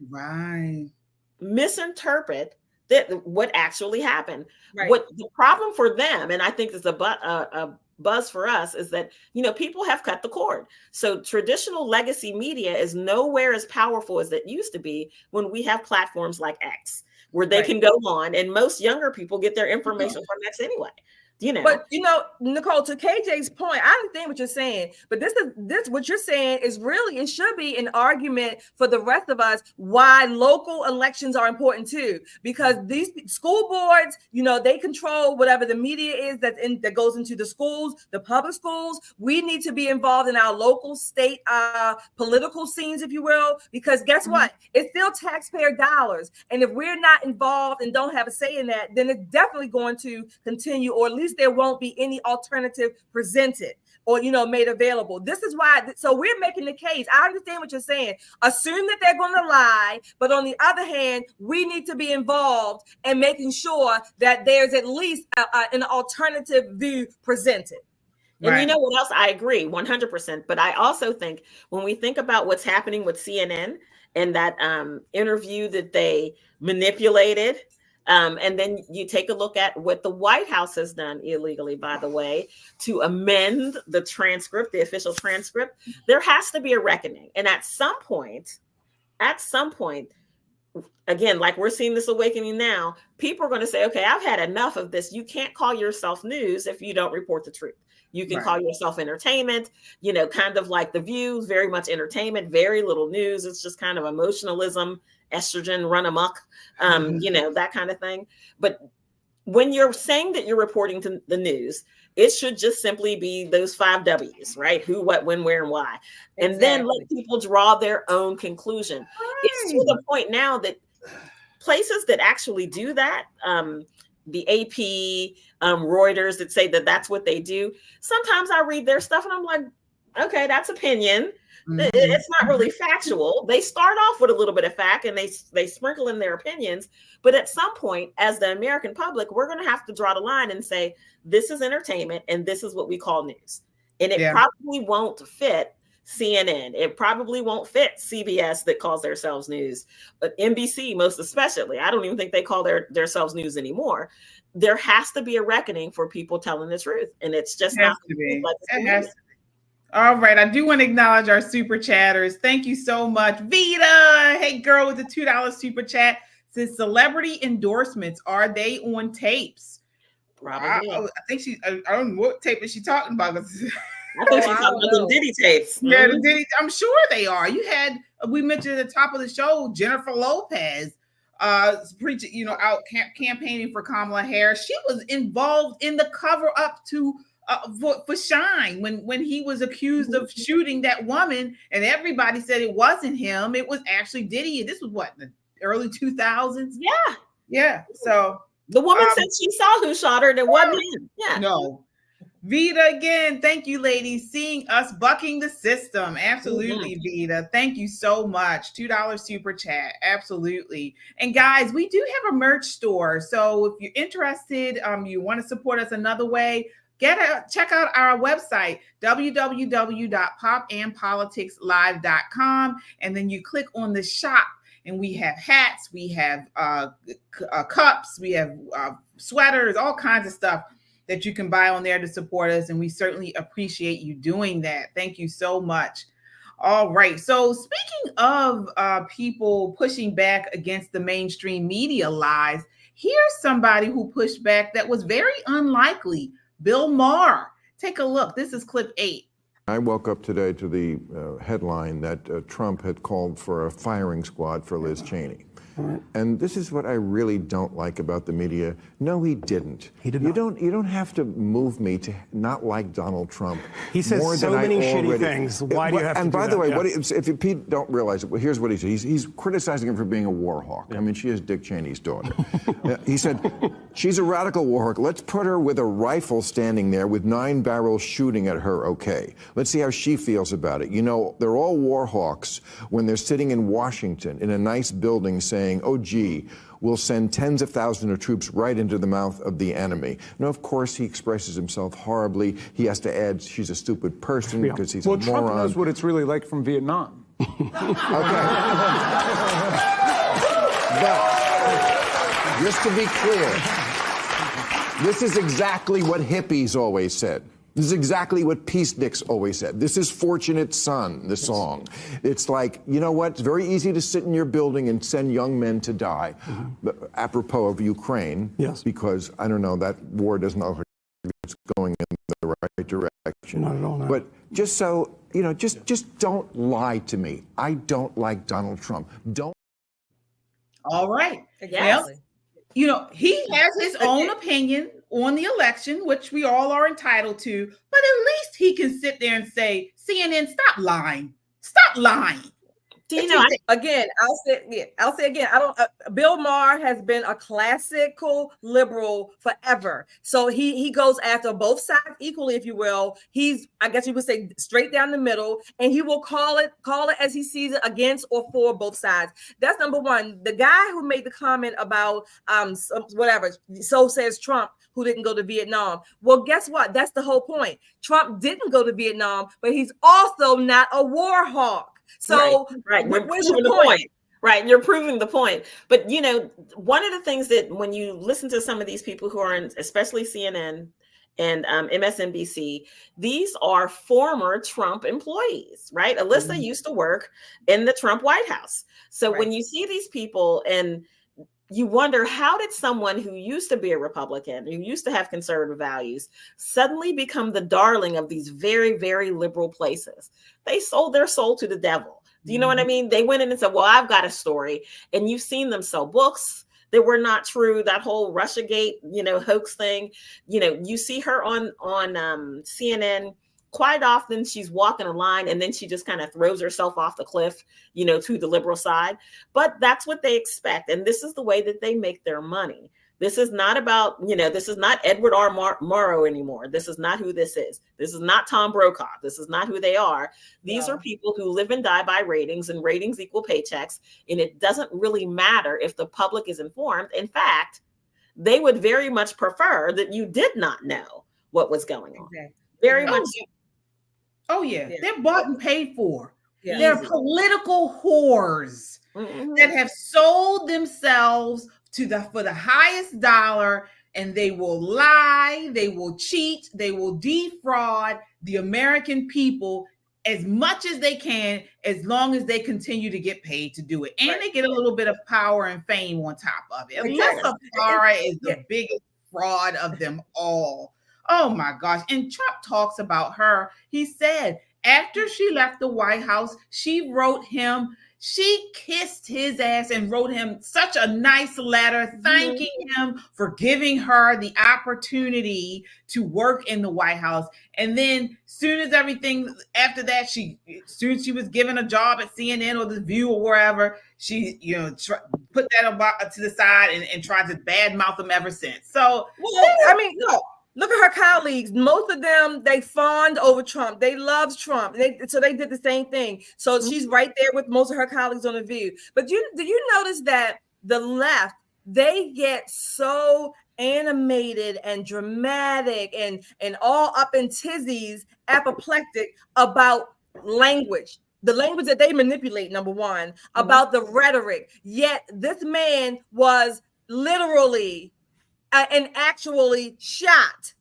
misinterpret what actually happened. What the problem for them, and I think there's a buzz for us, is that people have cut the cord. So traditional legacy media is nowhere as powerful as it used to be when we have platforms like X, where they can go on, and most younger people get their information from X anyway. But Nicole, to KJ's point, I understand what you're saying, but this what you're saying is really, it should be an argument for the rest of us why local elections are important too, because these school boards, they control whatever the media is that goes into the schools, the public schools. We need to be involved in our local, state, political scenes, if you will, because guess what? It's still taxpayer dollars, and if we're not involved and don't have a say in that, then it's definitely going to continue, or at least least there won't be any alternative presented or, made available. This is why. So we're making the case. I understand what you're saying. Assume that they're going to lie. But on the other hand, we need to be involved in making sure that there's at least an alternative view presented. And you know what else? I agree 100%. But I also think when we think about what's happening with CNN and that interview that they manipulated, and then you take a look at what the White House has done illegally, by the way, to amend the transcript, the official transcript, there has to be a reckoning. And at some point, again, like we're seeing this awakening now, people are going to say, okay, I've had enough of this. You can't call yourself news if you don't report the truth. You can call yourself entertainment, kind of like The View, very much entertainment, very little news. It's just kind of emotionalism, estrogen, run amok, that kind of thing. But when you're saying that you're reporting to the news, it should just simply be those 5 W's, right? Who, what, when, where, and why. And then let people draw their own conclusion. It's to the point now that places that actually do that, the AP, Reuters, that say that that's what they do. Sometimes I read their stuff and I'm like, okay, that's opinion. It's not really factual. They start off with a little bit of fact and they sprinkle in their opinions. But at some point, as the American public, we're going to have to draw the line and say, this is entertainment and this is what we call news. And it probably won't fit CNN. It probably won't fit CBS that calls themselves news, but NBC most especially. I don't even think they call themselves news anymore. There has to be a reckoning for people telling the truth. And it's just not to be. All right. I do want to acknowledge our super chatters. Thank you so much. Vita, hey girl with the $2 super chat, says celebrity endorsements, are they on tapes? Probably. I think I don't know what tape is she talking about. I think she's talking about the Diddy tapes. Yeah, the Diddy. I'm sure they are. We mentioned at the top of the show, Jennifer Lopez, preaching, out campaigning for Kamala Harris. She was involved in the cover up to for Shine when he was accused of shooting that woman, and everybody said it wasn't him. It was actually Diddy. This was what, the early 2000s? Yeah. So the woman said she saw who shot her, and it wasn't him. Yeah. No. Vita, again, thank you, ladies. Seeing us bucking the system. Absolutely, Vita. Thank you so much. $2 super chat. Absolutely. And guys, we do have a merch store. So if you're interested, you want to support us another way, check out our website, www.popandpoliticslive.com. And then you click on the shop. And we have hats, we have cups, we have sweaters, all kinds of stuff that you can buy on there to support us. And we certainly appreciate you doing that. Thank you so much. All right. So speaking of people pushing back against the mainstream media lies, here's somebody who pushed back that was very unlikely. Bill Maher. Take a look. This is clip 8. I woke up today to the headline that Trump had called for a firing squad for Liz Cheney. And this is what I really don't like about the media. No, he didn't. He did not. You don't have to move me to not like Donald Trump. He says more so than many I shitty things. Why do you have to do that? And by the way, if you Pete don't realize it, well, here's what he said. He's criticizing him for being a war hawk. I mean, she is Dick Cheney's daughter. He said, she's a radical war hawk. Let's put her with a rifle standing there with 9 barrels shooting at her. Okay. Let's see how she feels about it. You know, they're all war hawks when they're sitting in Washington in a nice building saying, oh, gee, we'll send tens of thousands of troops right into the mouth of the enemy. Now, of course, he expresses himself horribly. He has to add she's a stupid person because he's a moron. Well, Trump knows what it's really like from Vietnam. Okay. But just to be clear, this is exactly what hippies always said. This is exactly what peaceniks always said. This is Fortunate Son, the song. It's like, you know what? It's very easy to sit in your building and send young men to die. Apropos of Ukraine, because, I don't know, that war doesn't look like it's going in the right direction. Not at all. No. But just so, just don't lie to me. I don't like Donald Trump. Don't. All right. Exactly. Well, he has his own opinion on the election, which we all are entitled to, but at least he can sit there and say, CNN, stop lying. Stop lying. Again, I'll say again. I don't. Bill Maher has been a classical liberal forever, so he goes after both sides equally, if you will. He's, I guess you would say, straight down the middle, and he will call it as he sees it, against or for both sides. That's number one. The guy who made the comment about whatever, so says Trump, who didn't go to Vietnam. Well, guess what? That's the whole point. Trump didn't go to Vietnam, but he's also not a war hawk. So right. Where's the point? Right. You're proving the point. But, one of the things that when you listen to some of these people who are in, especially CNN and MSNBC, these are former Trump employees, right? Alyssa used to work in the Trump White House. So when you see these people and you wonder, how did someone who used to be a Republican, who used to have conservative values, suddenly become the darling of these very, very liberal places? They sold their soul to the devil. Do you know what I mean? They went in and said, well, I've got a story. And you've seen them sell books that were not true, that whole Russiagate, hoax thing. You see her on CNN. Quite often she's walking a line and then she just kind of throws herself off the cliff, to the liberal side. But that's what they expect. And this is the way that they make their money. This is not about, this is not Edward R. Murrow anymore. This is not who this is. This is not Tom Brokaw. This is not who they are. These are people who live and die by ratings, and ratings equal paychecks. And it doesn't really matter if the public is informed. In fact, they would very much prefer that you did not know what was going on. Exactly. Very much. Oh, yeah. They're bought and paid for. Yeah. They're political whores that have sold themselves for the highest dollar, and they will lie, they will cheat, they will defraud the American people as much as they can, as long as they continue to get paid to do it. And they get a little bit of power and fame on top of it. Alyssa Farah is the biggest fraud of them all. Oh my gosh. And Trump talks about her. He said after she left the White House, she kissed his ass and wrote him such a nice letter thanking him for giving her the opportunity to work in the White House. And then soon as everything after that, soon as she was given a job at CNN or The View or wherever, she, put that to the side and tried to badmouth him ever since. So, Look at her colleagues. Most of them, they fawned over Trump. They loved Trump. So they did the same thing. So she's right there with most of her colleagues on The View. But do you notice that the left, they get so animated and dramatic and all up in tizzies, apoplectic about language. The language that they manipulate, number one, about the rhetoric. Yet this man was literally and actually shot,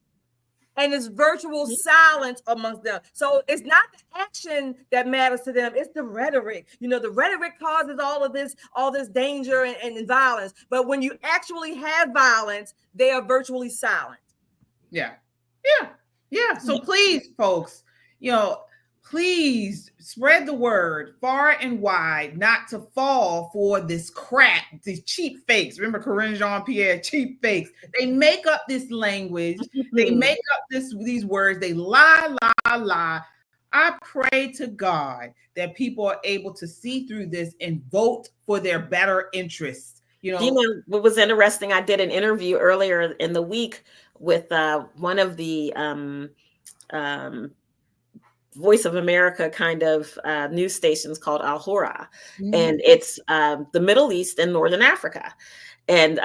and it's virtual silence amongst them. So it's not the action that matters to them, it's the rhetoric. The rhetoric causes all this danger and violence. But when you actually have violence, they are virtually silent. Yeah. So please, folks, please spread the word far and wide not to fall for this crap, these cheap fakes. Remember Corinne Jean-Pierre, cheap fakes. They make up this language. They make up these words. They lie. I pray to God that people are able to see through this and vote for their better interests. What was interesting? I did an interview earlier in the week with one of the Voice of America kind of news stations called Al Hura, and it's the Middle East and Northern Africa. And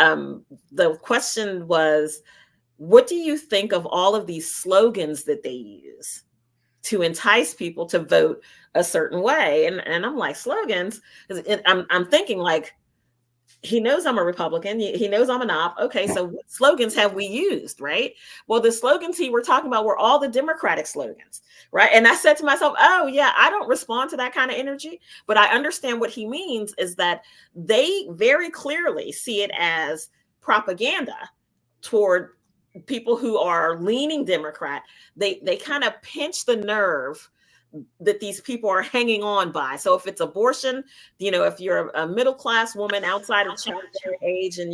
the question was, what do you think of all of these slogans that they use to entice people to vote a certain way? And I'm like, slogans? I'm thinking like, he knows I'm a Republican. He knows I'm an op. Okay, so what slogans have we used, right? Well, the slogans he were talking about were all the Democratic slogans, right? And I said to myself, oh, yeah, I don't respond to that kind of energy. But I understand what he means is that they very clearly see it as propaganda toward people who are leaning Democrat. They kind of pinch the nerve that these people are hanging on by. So if it's abortion, if you're a middle-class woman outside of childbearing age and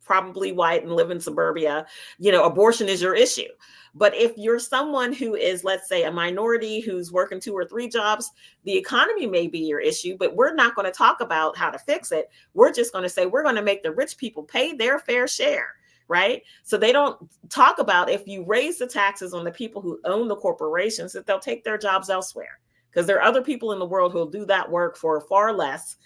probably white and live in suburbia, abortion is your issue. But if you're someone who is, let's say, a minority who's working 2 or 3 jobs, the economy may be your issue, but we're not going to talk about how to fix it. We're just going to say we're going to make the rich people pay their fair share, right? So they don't talk about if you raise the taxes on the people who own the corporations, that they'll take their jobs elsewhere, because there are other people in the world who'll do that work for far less,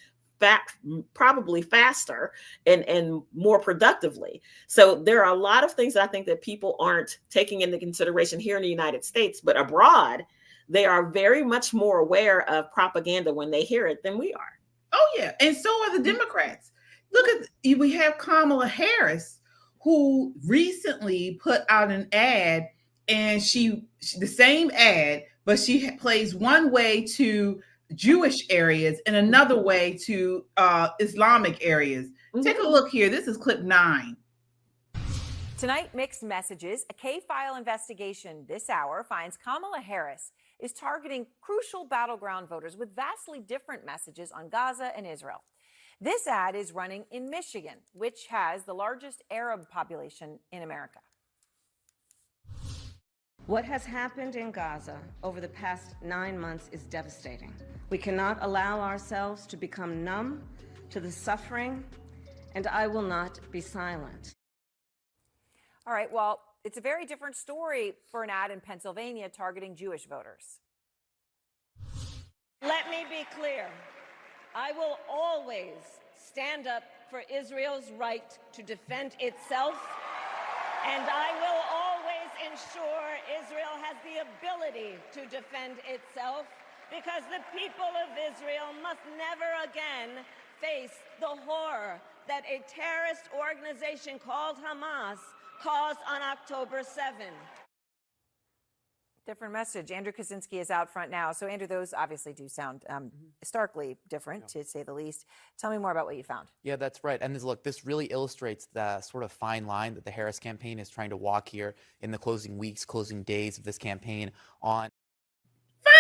probably faster and more productively. So there are a lot of things that I think that people aren't taking into consideration here in the United States, but abroad, they are very much more aware of propaganda when they hear it than we are. Oh yeah, and so are the Democrats. Look at, we have Kamala Harris, who recently put out an ad, and she the same ad, but she plays one way to Jewish areas and another way to Islamic areas. Take a look here. This is clip 9. Tonight, mixed messages. A K-file investigation this hour finds Kamala Harris is targeting crucial battleground voters with vastly different messages on Gaza and Israel. This ad is running in Michigan, which has the largest Arab population in America. What has happened in Gaza over the past 9 months is devastating. We cannot allow ourselves to become numb to the suffering, and I will not be silent. All right, well, it's a very different story for an ad in Pennsylvania targeting Jewish voters. Let me be clear. I will always stand up for Israel's right to defend itself, and I will always ensure Israel has the ability to defend itself, because the people of Israel must never again face the horror that a terrorist organization called Hamas caused on October 7. Different message. Andrew Kaczynski is out front now. So, Andrew, those obviously do sound starkly different, to say the least. Tell me more about what you found. Yeah, that's right. And look, this really illustrates the sort of fine line that the Harris campaign is trying to walk here in the closing weeks, closing days of this campaign on.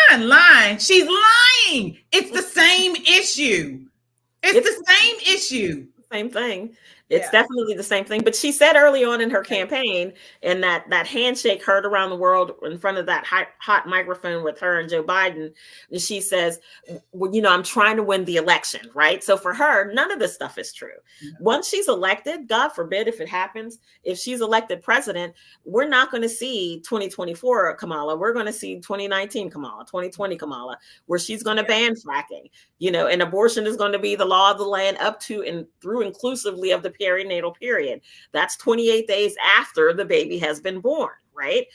Fine line. She's lying. It's the same issue. It's the same issue. Same thing. It's definitely the same thing. But she said early on in her campaign, and that handshake heard around the world in front of that hot microphone with her and Joe Biden, and she says, well, I'm trying to win the election, right? So for her, none of this stuff is true. Once she's elected, God forbid if it happens, if she's elected president, we're not going to see 2024 Kamala. We're going to see 2019 Kamala, 2020 Kamala, where she's going to ban fracking, and abortion is going to be the law of the land up to and through inclusively of the perinatal period. That's 28 days after the baby has been born, right?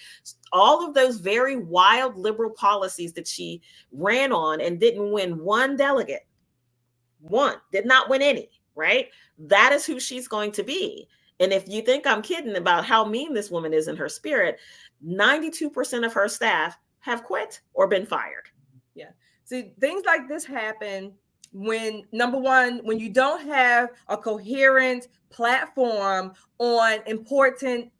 All of those very wild liberal policies that she ran on and didn't win one delegate, did not win any, right? That is who she's going to be. And if you think I'm kidding about how mean this woman is in her spirit, 92% of her staff have quit or been fired. Yeah. See, things like this happen when, number one, when you don't have a coherent platform on important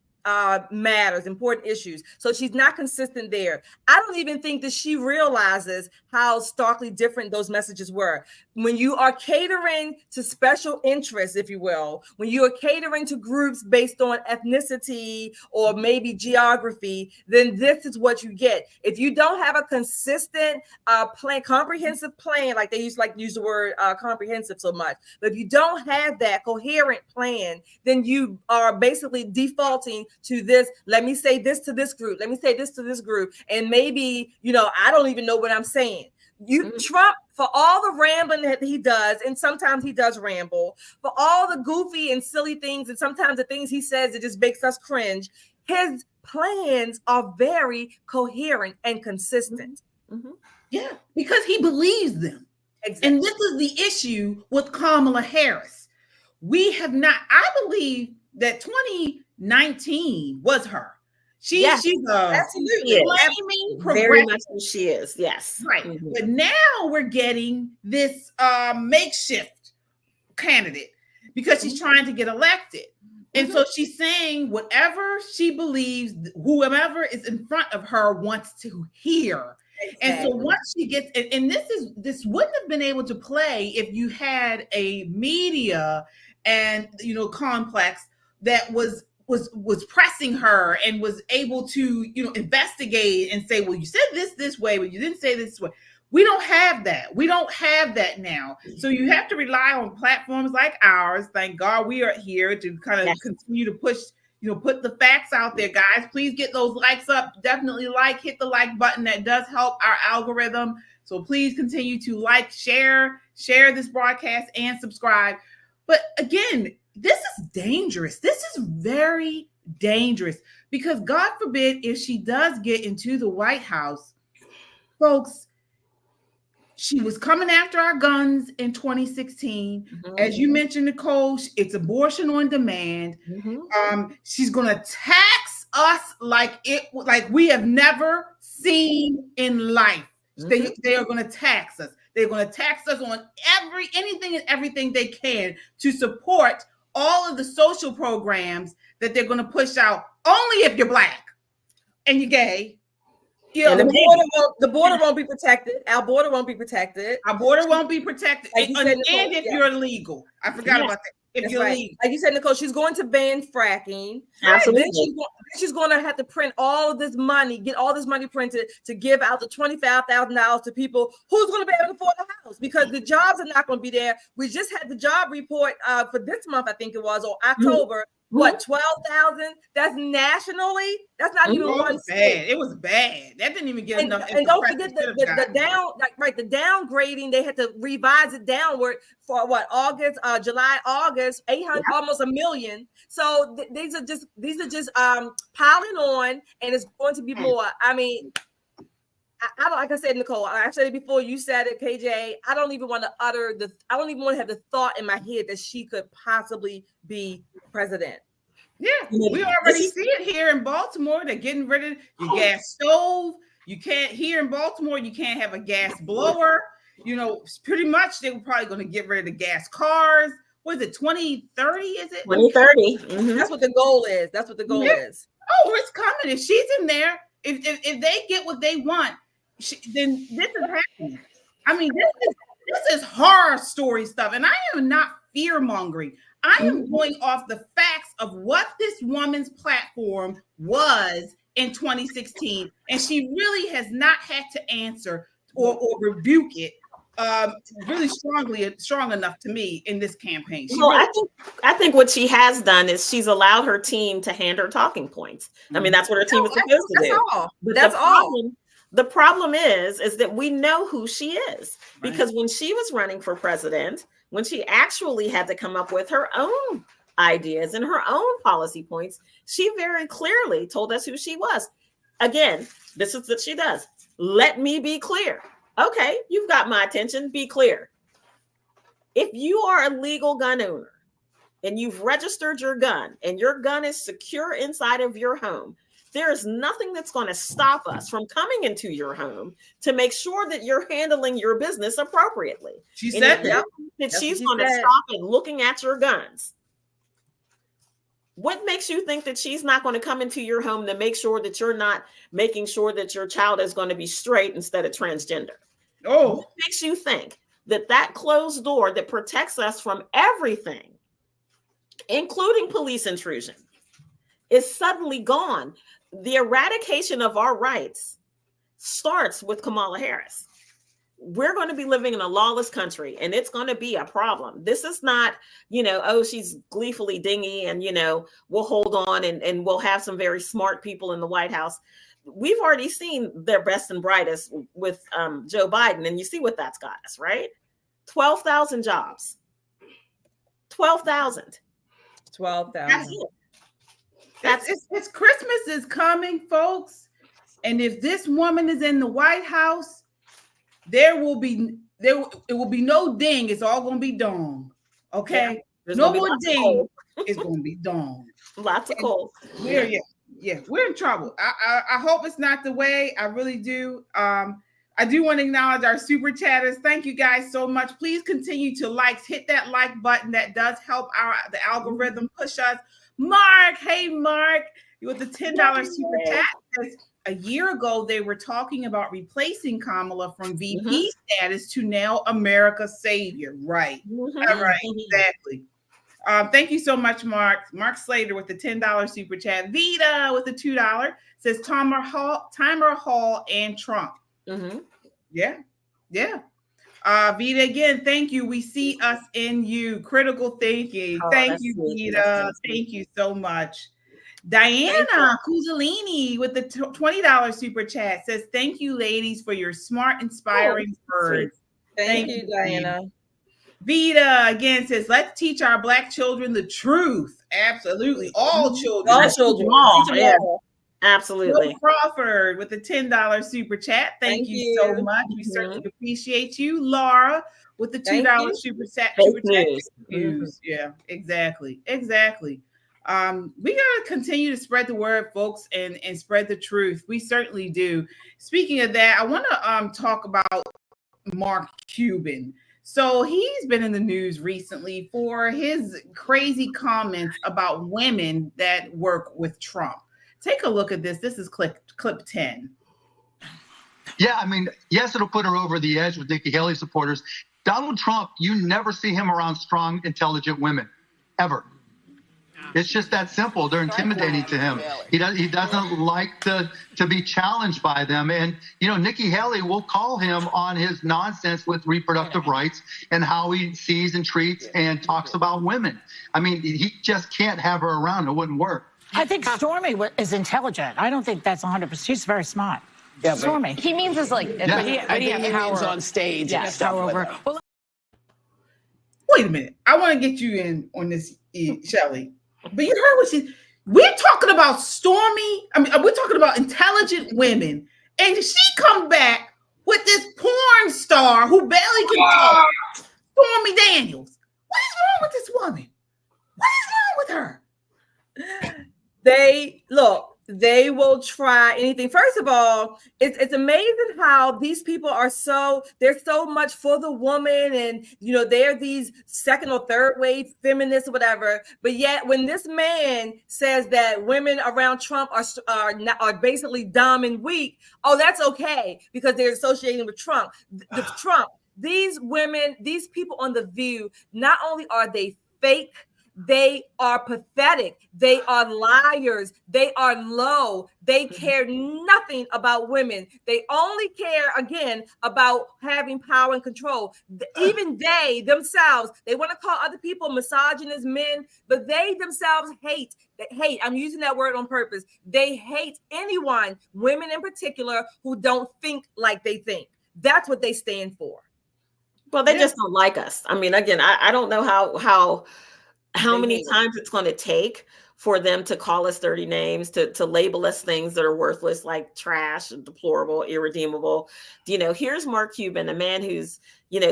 matters, important issues. So she's not consistent there. I don't even think that she realizes how starkly different those messages were. When you are catering to special interests, if you will, when you are catering to groups based on ethnicity or maybe geography, then this is what you get. If you don't have a consistent plan, comprehensive plan, like they use the word comprehensive so much, but if you don't have that coherent plan, then you are basically defaulting to this. Let me say this to this group. Let me say this to this group. And maybe, I don't even know what I'm saying. Trump, for all the rambling that he does, and sometimes he does ramble, for all the goofy and silly things, and sometimes the things he says that just makes us cringe, his plans are very coherent and consistent. Yeah, because he believes them. Exactly. And this is the issue with Kamala Harris. We have not, I believe that 2019 was her. She's absolutely flaming very much who she is. Yes. Right. But now we're getting this makeshift candidate because she's trying to get elected. And so she's saying whatever she believes, whoever is in front of her wants to hear. Exactly. And so once she gets, and this wouldn't have been able to play if you had a media and complex that was pressing her and was able to, investigate and say, well, you said this way, but you didn't say this way. We don't have that. We don't have that now. So you have to rely on platforms like ours. Thank God we are here to kind of continue to push, put the facts out there, guys. Please get those likes up. Definitely hit the like button. That does help our algorithm. So please continue to share this broadcast and subscribe. But again, this is dangerous. This is very dangerous because God forbid if she does get into the White House, folks, she was coming after our guns in 2016. Mm-hmm. As you mentioned, Nicole, it's abortion on demand. Mm-hmm. She's going to tax us like we have never seen in life. Mm-hmm. They are going to tax us. They're going to tax us on anything and everything they can to support all of the social programs that they're going to push out only if you're Black and you're gay. And the border won't be protected. Our border won't be protected. Our border won't be protected. Like if you're illegal. I forgot about that. If you're legal. Like you said, Nicole, she's going to ban fracking. Absolutely. Then she's going to have to print all of this money, get all this money printed to give out the $25,000 to people who's going to be able to afford a house because the jobs are not going to be there. We just had the job report for this month, I think it was, or October. Mm-hmm. What, 12,000? That's nationally. That's not even one state. It was bad. That didn't even get enough. And don't forget the downgrading. They had to revise it downward for what, July, August, 800, almost 1 million. So these are just piling on, and it's going to be more. I mean, I don't, like I said, Nicole, I said it before, you said it, KJ. I don't even want to have the thought in my head that she could possibly be president. Yeah, we already see it here in Baltimore. They're getting rid of your gas stove. You can't, here in Baltimore, you can't have a gas blower. Pretty much they were probably going to get rid of the gas cars. What is it, 2030, is it? 2030. Mm-hmm. That's what the goal is. That's what the goal is. Oh, it's coming. If she's in there, if they get what they want, then this is happening. I mean, this is horror story stuff, and I am not fear mongering. I am going off the facts of what this woman's platform was in 2016, and she really has not had to answer or rebuke it really strong enough to me in this campaign. I think what she has done is she's allowed her team to hand her talking points. I mean, that's what her team is supposed to do. All. That's all. The problem is that we know who she is because when she was running for president, when she actually had to come up with her own ideas and her own policy points, she very clearly told us who she was. Again, this is what she does. Let me be clear. Okay, you've got my attention. Be clear. If you are a legal gun owner and you've registered your gun and your gun is secure inside of your home, there is nothing that's going to stop us from coming into your home to make sure that you're handling your business appropriately. She said that she's going to stop and looking at your guns. What makes you think that she's not going to come into your home to make sure that you're not making sure that your child is going to be straight instead of transgender? Oh, what makes you think that closed door that protects us from everything, including police intrusion, is suddenly gone? The eradication of our rights starts with Kamala Harris. We're going to be living in a lawless country, and it's going to be a problem. This is not, she's gleefully dingy and, we'll hold on and we'll have some very smart people in the White House. We've already seen their best and brightest with Joe Biden, and you see what that's got us, right? 12,000 jobs. 12,000. 12,000. That's it. It's Christmas is coming, folks. And if this woman is in the White House, it will be no ding. It's all gonna be dong. Okay. Yeah, no more ding. It's gonna be dong. Lots of cold. We're in trouble. I hope it's not the way. I really do. I do want to acknowledge our super chatters. Thank you guys so much. Please continue to hit that like button. That does help the algorithm push us. Mark, hey Mark, with the $10 super chat. A year ago, they were talking about replacing Kamala from VP status to now America's savior. Right. All right, exactly. Thank you so much, Mark. Mark Slater with the $10 super chat. Vita with the $2 says Timer Hall and Trump. Mm-hmm. Yeah. Vita, again, thank you. We see us in you. Critical thinking. Thank you, sweet. Vita. Thank you so much. Diana Kuzalini with the $20 super chat says, thank you, ladies, for your smart, inspiring words. Thank you, Diana. Vita again says, let's teach our Black children the truth. Absolutely. All children. All children. Yeah. Absolutely. Will Crawford with the $10 super chat. Thank you so much. We certainly appreciate you. Laura with the $2 super chat. News. Yeah, exactly. We gotta continue to spread the word, folks, and spread the truth. We certainly do. Speaking of that, I want to talk about Mark Cuban. So he's been in the news recently for his crazy comments about women that work with Trump. Take a look at this. This is clip 10. Yeah, I mean, yes, it'll put her over the edge with Nikki Haley supporters. Donald Trump, you never see him around strong, intelligent women, ever. It's just that simple. They're intimidating to him. He doesn't like to be challenged by them. And, Nikki Haley will call him on his nonsense with reproductive rights and how he sees and treats and talks about women. I mean, he just can't have her around. It wouldn't work. I think Stormy is intelligent. I don't think that's 100%. She's very smart. Yeah, Stormy. He means is like, but he has power on stage. Yeah, power over. Well, wait a minute. I want to get you in on this, Shelley. But you heard what we're talking about Stormy. I mean, we're talking about intelligent women. And she come back with this porn star who barely can talk, Stormy Daniels. What is wrong with this woman? What is wrong with her? They will try anything. First of all, it's amazing how these people they're so much for the woman, and they're these second or third wave feminists or whatever. But yet, when this man says that women around Trump are basically dumb and weak, that's okay because they're associating with Trump. These women, these people on The View, not only are they fake, they are pathetic. They are liars. They are low. They care nothing about women. They only care, again, about having power and control. Even they themselves, they want to call other people misogynist men, but they themselves hate. I'm using that word on purpose. They hate anyone, women in particular, who don't think like they think. That's what they stand for. Well, they just don't like us. I mean, again, I don't know how many times it's going to take for them to call us dirty names, to label us things that are worthless, like trash, deplorable, irredeemable. Here's Mark Cuban, a man who's,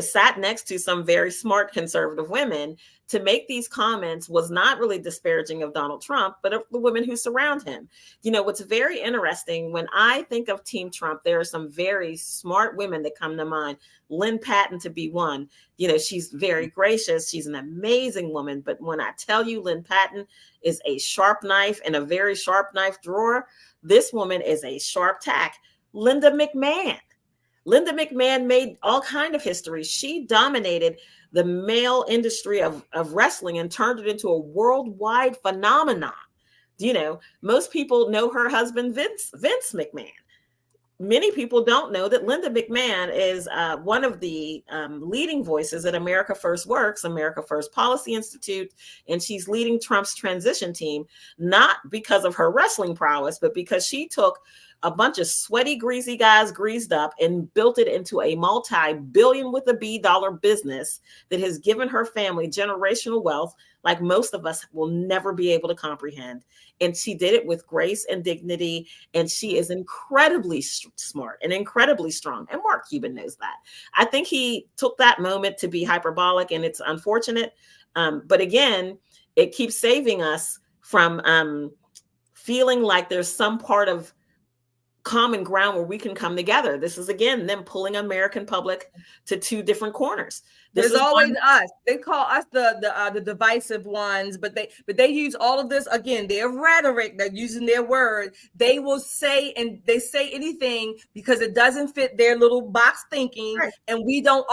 sat next to some very smart conservative women. To make these comments was not really disparaging of Donald Trump, but of the women who surround him. What's very interesting, when I think of Team Trump, there are some very smart women that come to mind. Lynn Patton to be one. She's very gracious. She's an amazing woman. But when I tell you Lynn Patton is a sharp knife in a very sharp knife drawer, this woman is a sharp tack. Linda McMahon made all kind of history. She dominated the male industry of wrestling and turned it into a worldwide phenomenon. Most people know her husband, Vince McMahon. Many people don't know that Linda McMahon is one of the leading voices at America First Works, America First Policy Institute, and she's leading Trump's transition team, not because of her wrestling prowess, but because she took a bunch of sweaty, greasy guys greased up and built it into a multi-billion with a B dollar business that has given her family generational wealth like most of us will never be able to comprehend. And she did it with grace and dignity. And she is incredibly smart and incredibly strong. And Mark Cuban knows that. I think he took that moment to be hyperbolic, and it's unfortunate. But again, it keeps saving us from feeling like there's some part of common ground where we can come together. This is, again, them pulling American public to two different corners. There's always us. They call us the divisive ones, but they use all of this, again, their rhetoric, they're using their word. They will say, and they say anything because it doesn't fit their little box thinking, right. And we don't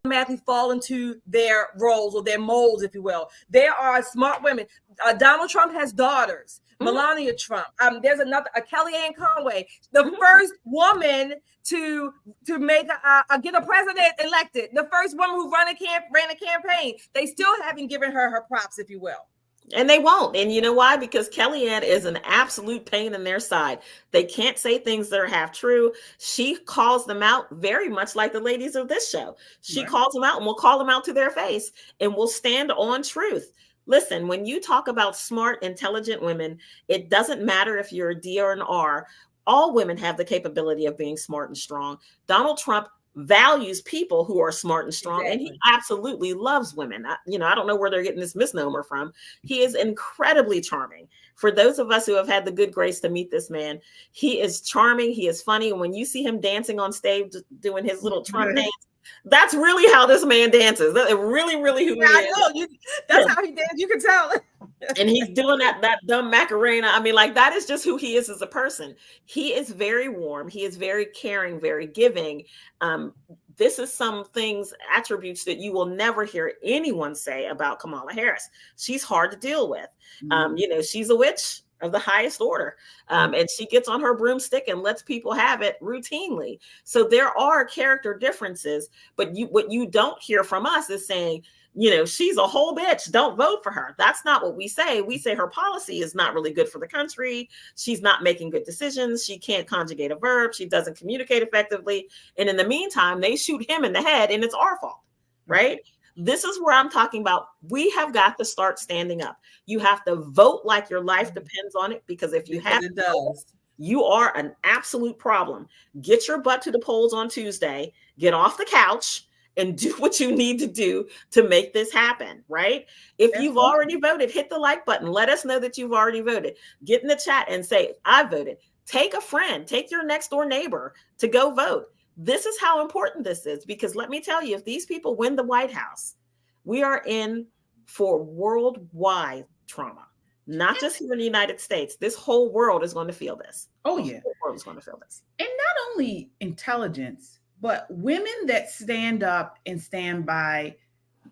automatically fall into their roles or their molds, if you will. There are smart women. Donald Trump has daughters. Melania Trump. There's another, Kellyanne Conway, the first woman to make get a president elected. The first woman who ran a campaign. They still haven't given her props, if you will. And they won't. And you know why? Because Kellyanne is an absolute pain in their side. They can't say things that are half true. She calls them out very much like the ladies of this show. She calls them out and will call them out to their face and will stand on truth. Listen, when you talk about smart, intelligent women, it doesn't matter if you're a D or an R. All women have the capability of being smart and strong. Donald Trump values people who are smart and strong, and he absolutely loves women. I don't know where they're getting this misnomer from. He is incredibly charming. For those of us who have had the good grace to meet this man, he is charming. He is funny. And when you see him dancing on stage, doing his little Trump dance, that's really how this man dances. That's really, really who he is. I know. That's how he dances. You can tell. And he's doing that dumb Macarena. I mean, like, that is just who he is as a person. He is very warm. He is very caring, very giving. This is some things, attributes that you will never hear anyone say about Kamala Harris. She's hard to deal with. She's a witch of the highest order. And she gets on her broomstick and lets people have it routinely. So there are character differences, but what you don't hear from us is saying, she's a whole bitch, don't vote for her. That's not what we say. We say her policy is not really good for the country. She's not making good decisions. She can't conjugate a verb. She doesn't communicate effectively. And in the meantime, they shoot him in the head and it's our fault, right? This is where I'm talking about. We have got to start standing up. You have to vote like your life depends on it, because if you have to vote, you are an absolute problem. Get your butt to the polls on Tuesday, get off the couch, and do what you need to do to make this happen, right? If you've already voted, hit the like button. Let us know that you've already voted. Get in the chat and say, I voted. Take a friend, take your next door neighbor to go vote. This is how important this is, because let me tell you, if these people win the White House, we are in for worldwide trauma, not just here in the United States. This whole world is going to feel this. Oh, yeah. The whole world is going to feel this. And not only intelligence, but women that stand up and stand by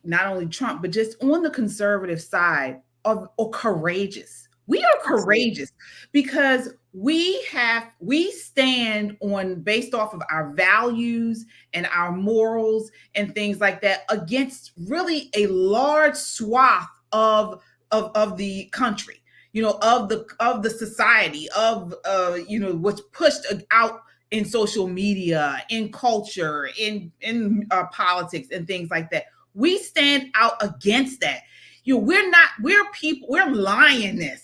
not only Trump, but just on the conservative side are courageous. We are courageous because we stand on based off of our values and our morals and things like that against really a large swath of the country, of the society, of what's pushed out in social media, in culture, in politics and things like that. We stand out against that. We're lioness.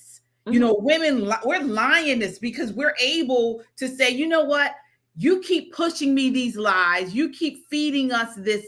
Women, we're lioness because we're able to say, you know what? You keep pushing me these lies. You keep feeding us this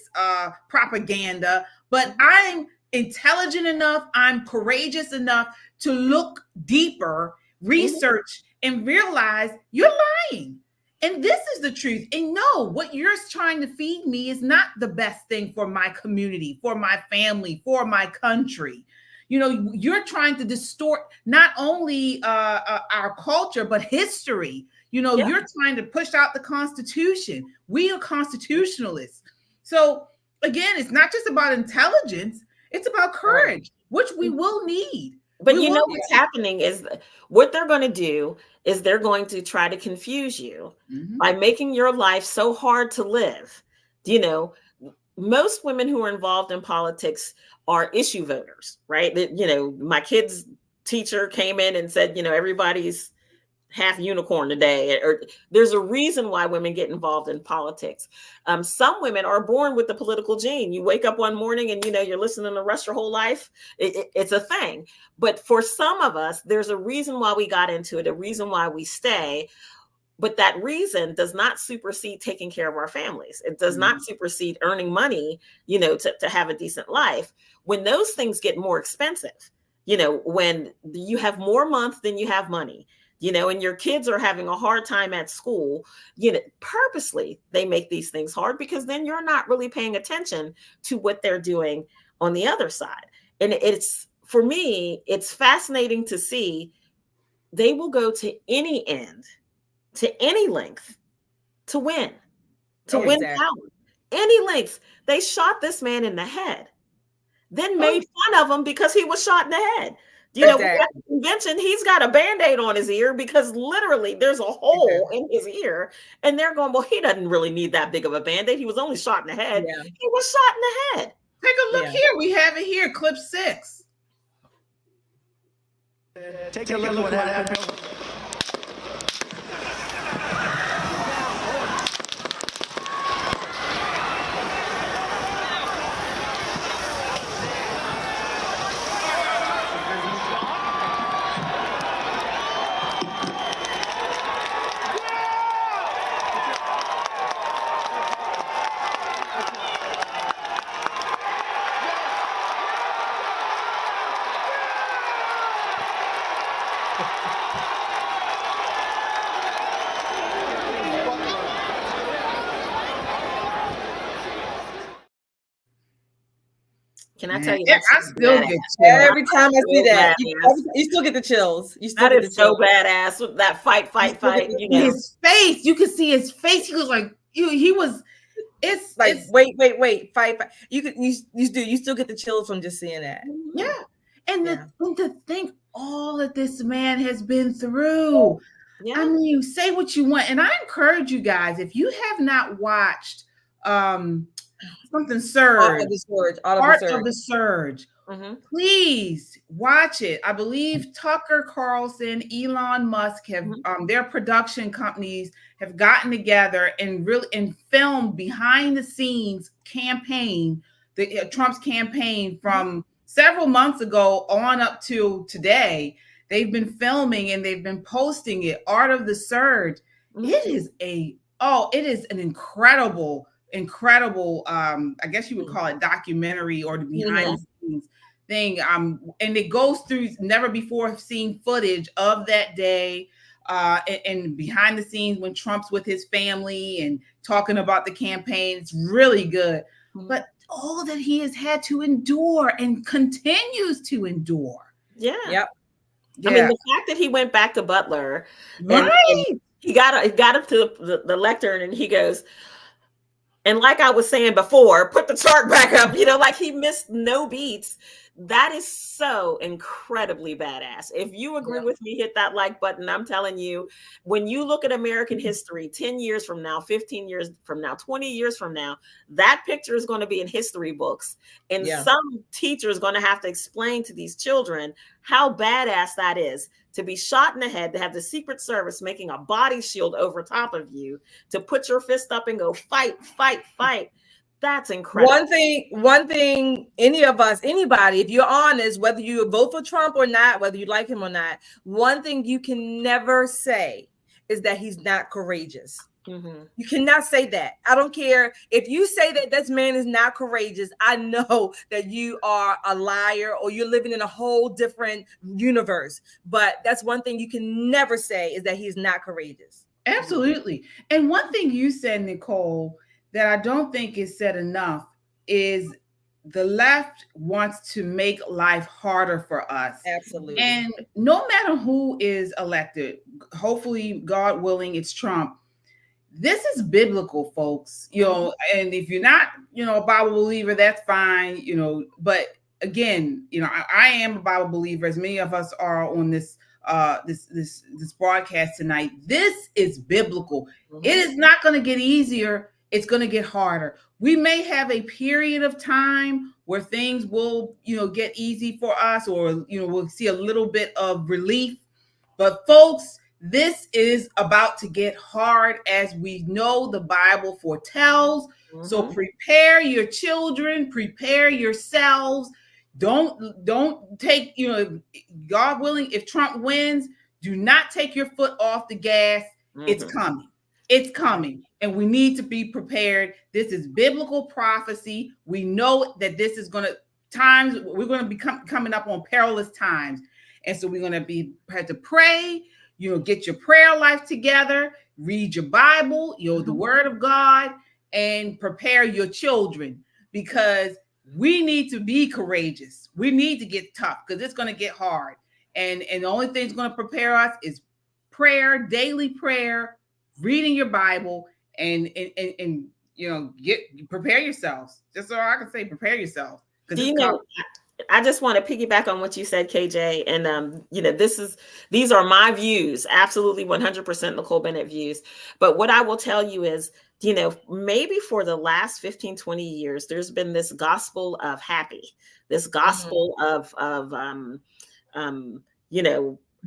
propaganda, but I'm intelligent enough. I'm courageous enough to look deeper, research, and realize you're lying. And this is the truth. And no, what you're trying to feed me is not the best thing for my community, for my family, for my country. You're trying to distort not only our culture, but history. You're trying to push out the Constitution. We are constitutionalists. So again, it's not just about intelligence. It's about courage, which we will need. But what's happening is what they're going to do is they're going to try to confuse you by making your life so hard to live. Most women who are involved in politics are issue voters, right? My kid's teacher came in and said, everybody's half unicorn today. Or there's a reason why women get involved in politics. Some women are born with the political gene. You wake up one morning and you're listening to Rush your whole life. It's a thing. But for some of us, there's a reason why we got into it, a reason why we stay. But that reason does not supersede taking care of our families. It does not supersede earning money, to have a decent life. When those things get more expensive, when you have more month than you have money, and your kids are having a hard time at school, purposely they make these things hard because then you're not really paying attention to what they're doing on the other side. And for me, it's fascinating to see they will go to any end, to any length to win power. any length. They shot this man in the head, then made fun of him because he was shot in the head. You know, at the convention, he's got a Band-Aid on his ear because literally there's a hole in his ear. And they're going, well, he doesn't really need that big of a Band-Aid. He was only shot in the head. Yeah. He was shot in the head. Take a look here. We have it here, clip 6. Take a look at what happened. Can I tell you? I still get chills. Every time I see that, you still get the chills. You still that get is the so chills. badass with that fight. You know. His face, you can see his face. He was like, he was. It's like it's, wait, fight. You still get the chills from just seeing that. Yeah, and to think all that this man has been through. Yeah. I mean, you say what you want, and I encourage you guys, if you have not watched something Surge, Art of the Surge, please watch it. I believe Tucker Carlson, Elon Musk have their production companies have gotten together and filmed behind the scenes campaign, Trump's campaign from several months ago on up to today. They've been filming and they've been posting it. Art of the Surge. It is an incredible, I guess you would call it documentary or the behind the scenes thing. And it goes through never before seen footage of that day and behind the scenes when Trump's with his family and talking about the campaign. It's really good. But all that he has had to endure and continues to endure. Yeah. Yep. I mean, the fact that he went back to Butler, and he got up to the lectern, and he goes, and like I was saying before, put the chart back up. You know, like he missed no beats. That is so incredibly badass. If you agree with me, hit that like button. I'm telling you, when you look at American history 10 years from now, 15 years from now, 20 years from now, that picture is going to be in history books. And some teacher is going to have to explain to these children how badass that is to be shot in the head, to have the Secret Service making a body shield over top of you, to put your fist up and go fight, fight, fight. That's incredible. One thing, anybody, if you're honest, whether you vote for Trump or not, whether you like him or not, one thing you can never say is that he's not courageous. You cannot say that. I don't care if you say that this man is not courageous. I know that you are a liar or you're living in a whole different universe. But that's one thing you can never say is that he's not courageous. Absolutely. And one thing you said, Nicole, that I don't think is said enough is the left wants to make life harder for us. Absolutely. And no matter who is elected, hopefully, God willing, it's Trump. This is biblical, folks. You know, and if you're not, a Bible believer, that's fine. But again, I am a Bible believer, as many of us are on this this broadcast tonight. This is biblical. It is not going to get easier. It's going to get harder. We may have a period of time where things will, get easy for us, or, we'll see a little bit of relief. But folks, this is about to get hard, as we know the Bible foretells. So prepare your children, prepare yourselves. Don't take, God willing, if Trump wins, do not take your foot off the gas. It's coming. It's coming, and we need to be prepared. This is biblical prophecy. We know that this is we're going to be coming up on perilous times. And so we're going to have to pray, get your prayer life together, read your Bible, the word of God, and prepare your children, because we need to be courageous. We need to get tough, because it's going to get hard. And the only thing that's going to prepare us is prayer, daily prayer, reading your Bible, and prepare yourselves. Just so I can say, prepare yourselves. Do you know? I just want to piggyback on what you said, KJ, and these are my views, absolutely 100% Nicole Bennett views. But what I will tell you is, maybe for the last 15, 20 years, there's been this gospel of happy, this gospel of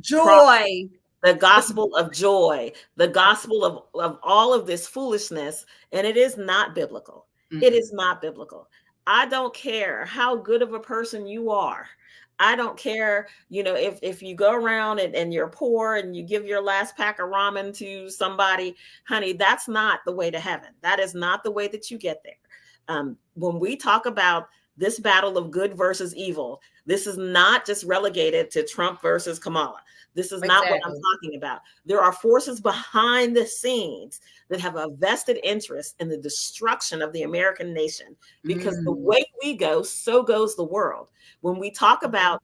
joy. The gospel of joy, the gospel of all of this foolishness, and it is not biblical. Mm-hmm. It is not biblical. I don't care how good of a person you are. I don't care, if you go around and you're poor and you give your last pack of ramen to somebody, honey, that's not the way to heaven. That is not the way that you get there. When we talk about this battle of good versus evil, this is not just relegated to Trump versus Kamala. This is not what I'm talking about. There are forces behind the scenes that have a vested interest in the destruction of the American nation, because the way we go, so goes the world. When we talk about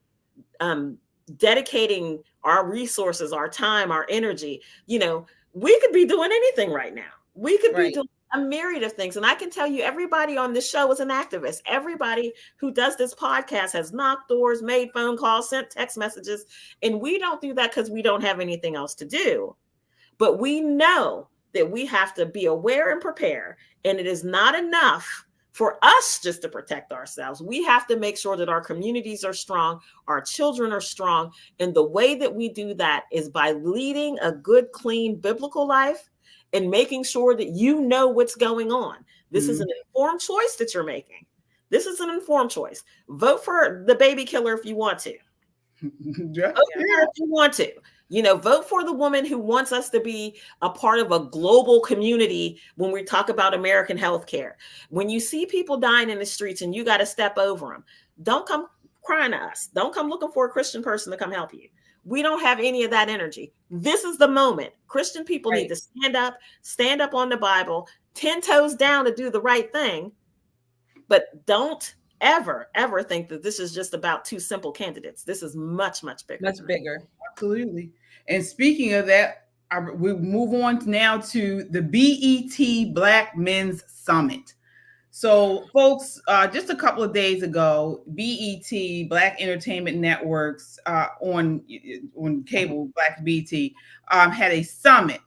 dedicating our resources, our time, our energy, we could be doing anything right now. We could be doing a myriad of things. And I can tell you, everybody on this show is an activist. Everybody who does this podcast has knocked doors, made phone calls, sent text messages. And we don't do that because we don't have anything else to do. But we know that we have to be aware and prepare. And it is not enough for us just to protect ourselves. We have to make sure that our communities are strong, our children are strong. And the way that we do that is by leading a good, clean, biblical life, and making sure that you know what's going on. This is an informed choice that you're making. This is an informed choice. Vote for the baby killer if you want to. Vote for her if you want to. Vote for the woman who wants us to be a part of a global community when we talk about American healthcare. When you see people dying in the streets and you got to step over them, don't come crying to us. Don't come looking for a Christian person to come help you. We don't have any of that energy. This is the moment. Christian people need to stand up on the Bible, 10 toes down to do the right thing. But don't ever think that this is just about two simple candidates. This is much, much bigger. Much bigger. Absolutely. And speaking of that, we move on now to the BET Black Men's Summit. So, folks, just a couple of days ago, BET, Black Entertainment Networks, on cable, Black BET, had a summit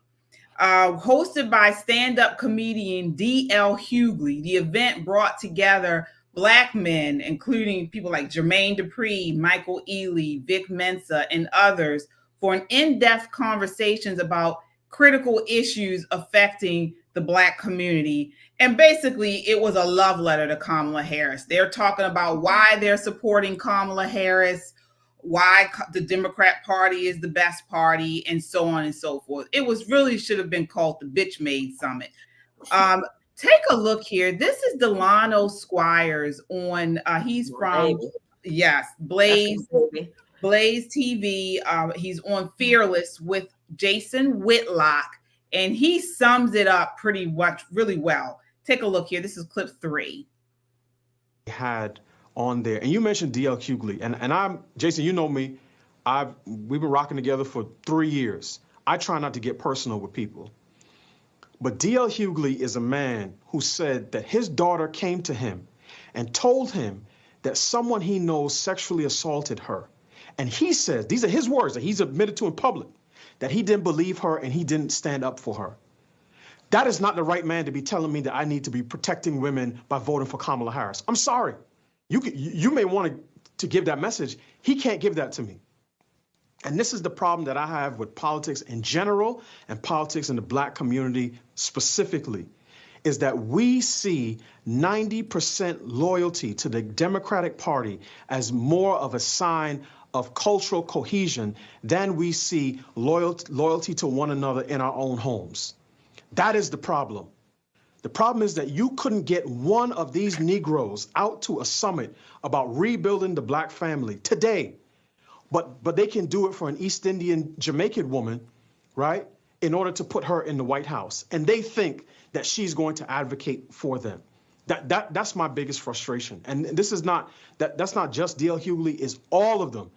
hosted by stand-up comedian D.L. Hughley. The event brought together Black men, including people like Jermaine Dupri, Michael Ealy, Vic Mensa, and others, for an in-depth conversations about critical issues affecting the Black community. And basically, it was a love letter to Kamala Harris. They're talking about why they're supporting Kamala Harris, why the Democrat Party is the best party, and so on and so forth. It should have been called the Bitch Made Summit. Take a look here. This is Delano Squires on, he's from, Blaze TV. He's on Fearless with Jason Whitlock, and he sums it up really well. Take a look here. This is clip 3. Had on there, and you mentioned D.L. Hughley, and I'm Jason. You know me. We've been rocking together for 3 years. I try not to get personal with people, but D.L. Hughley is a man who said that his daughter came to him and told him that someone he knows sexually assaulted her, and he says these are his words that he's admitted to in public, that he didn't believe her and he didn't stand up for her. That is not the right man to be telling me that I need to be protecting women by voting for Kamala Harris. I'm sorry. You may want to give that message. He can't give that to me. And this is the problem that I have with politics in general and politics in the Black community specifically, is that we see 90% loyalty to the Democratic Party as more of a sign of cultural cohesion than we see loyalty to one another in our own homes. That is the problem. The problem is that you couldn't get one of these Negroes out to a summit about rebuilding the Black family today, but they can do it for an East Indian Jamaican woman, right, in order to put her in the White House. And they think that she's going to advocate for them. That's my biggest frustration. And this is not, that's not just D.L. Hughley, it's all of them.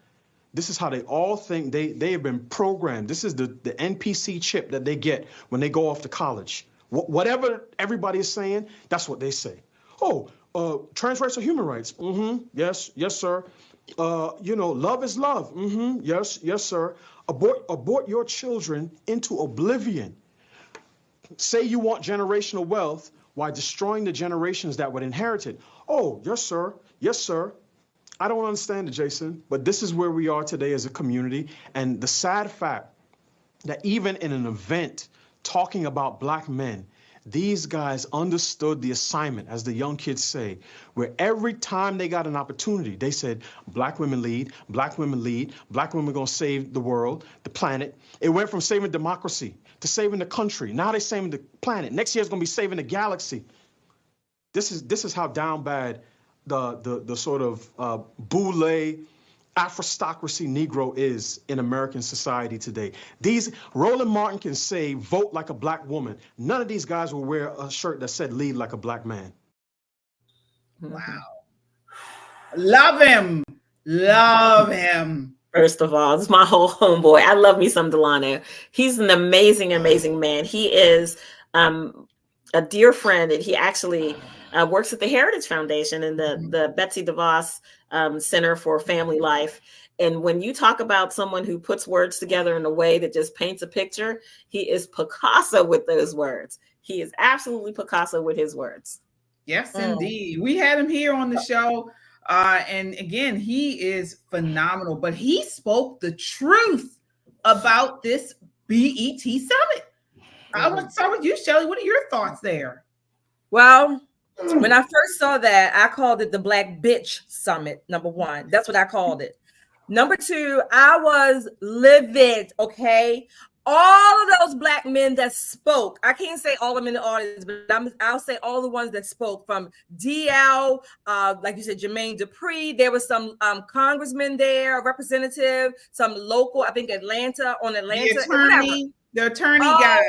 This is how they all think. They have been programmed. This is the NPC chip that they get when they go off to college, Whatever everybody is saying, that's what they say. Oh, trans rights are human rights. Yes, sir. Love is love. Yes, sir. Abort your children into oblivion. Say you want generational wealth while destroying the generations that would inherit it. Oh, yes, sir. Yes, sir. I don't understand it, Jason, but this is where we are today as a community. And the sad fact that even in an event talking about black men, these guys understood the assignment, as the young kids say, where every time they got an opportunity, they said, black women lead, black women lead, black women gonna save the world, the planet. It went from saving democracy to saving the country. Now they're saving the planet. Next year it's gonna be saving the galaxy. This is how down bad the sort of boule Afrostocracy Negro is in American society today. Roland Martin can say, vote like a black woman. None of these guys will wear a shirt that said lead like a black man. Wow. Love him. Love him. First of all, this is my whole homeboy. I love me some Delano. He's an amazing, amazing man. He is a dear friend, and he actually works at the Heritage Foundation and the Betsy DeVos Center for Family Life. And when you talk about someone who puts words together in a way that just paints a picture, he is Picasso with those words. He is absolutely Picasso with his words. Yes, indeed. We had him here on the show. And again, he is phenomenal, but he spoke the truth about this BET summit. I want to start with you, Shelley. What are your thoughts there? Well, when I first saw that, I called it the Black Bitch Summit, number one. That's what I called it. Number two, I was livid, okay? All of those black men that spoke, I can't say all of them in the audience, but I'll say all the ones that spoke, from DL, like you said, Jermaine Dupri. There was some congressmen there, representative, some local, I think Atlanta. The attorney guy.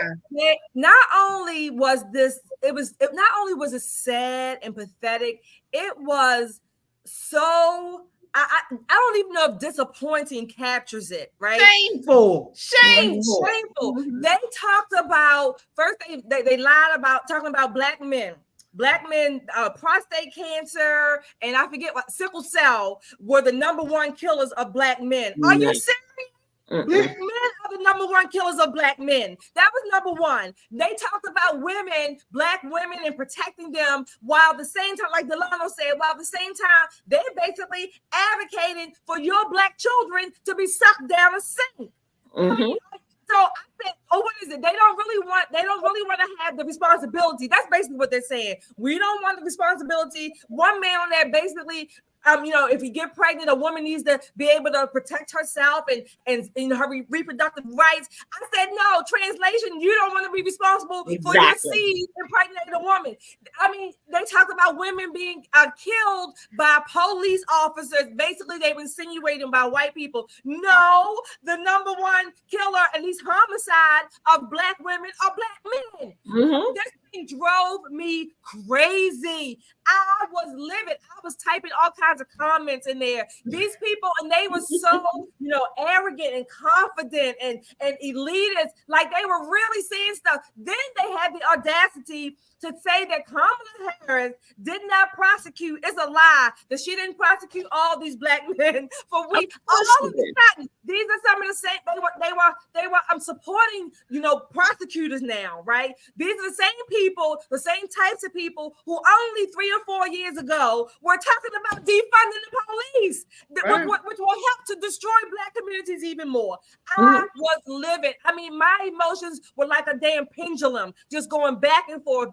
Not only was it sad and pathetic, it was so, I don't even know if disappointing captures it, right? Shameful. They talked about, first they lied about talking about black men, prostate cancer, and I forget what, sickle cell were the number one killers of black men. Are you serious? Black men are the number one killers of black men. That was number one. They talked about women, black women, and protecting them, while at the same time, like Delano said, while at the same time, they basically advocated for your black children to be sucked down a sink. So I think, what is it? They don't really want to have the responsibility. That's basically what they're saying. We don't want the responsibility. One man on there basically, if you get pregnant, a woman needs to be able to protect herself and her reproductive rights. I said, no, translation, you don't want to be responsible for your seed impregnating a woman. I mean, they talk about women being killed by police officers. Basically, they were insinuating by white people. No, the number one killer, at least homicide, of black women are black men. This thing drove me crazy. I was livid. I was typing all kinds of comments in there. These people, and they were so, arrogant and confident and elitist, like they were really saying stuff. Then they had the audacity to say that Kamala Harris did not prosecute. It's a lie that she didn't prosecute all these black men for weeks. These are some of the same. They were. I'm supporting, prosecutors now, right? These are the same people, the same types of people who only 3 or 4 years ago were talking about defunding the police, which will help to destroy black communities even more. I was livid. I mean, my emotions were like a damn pendulum, just going back and forth.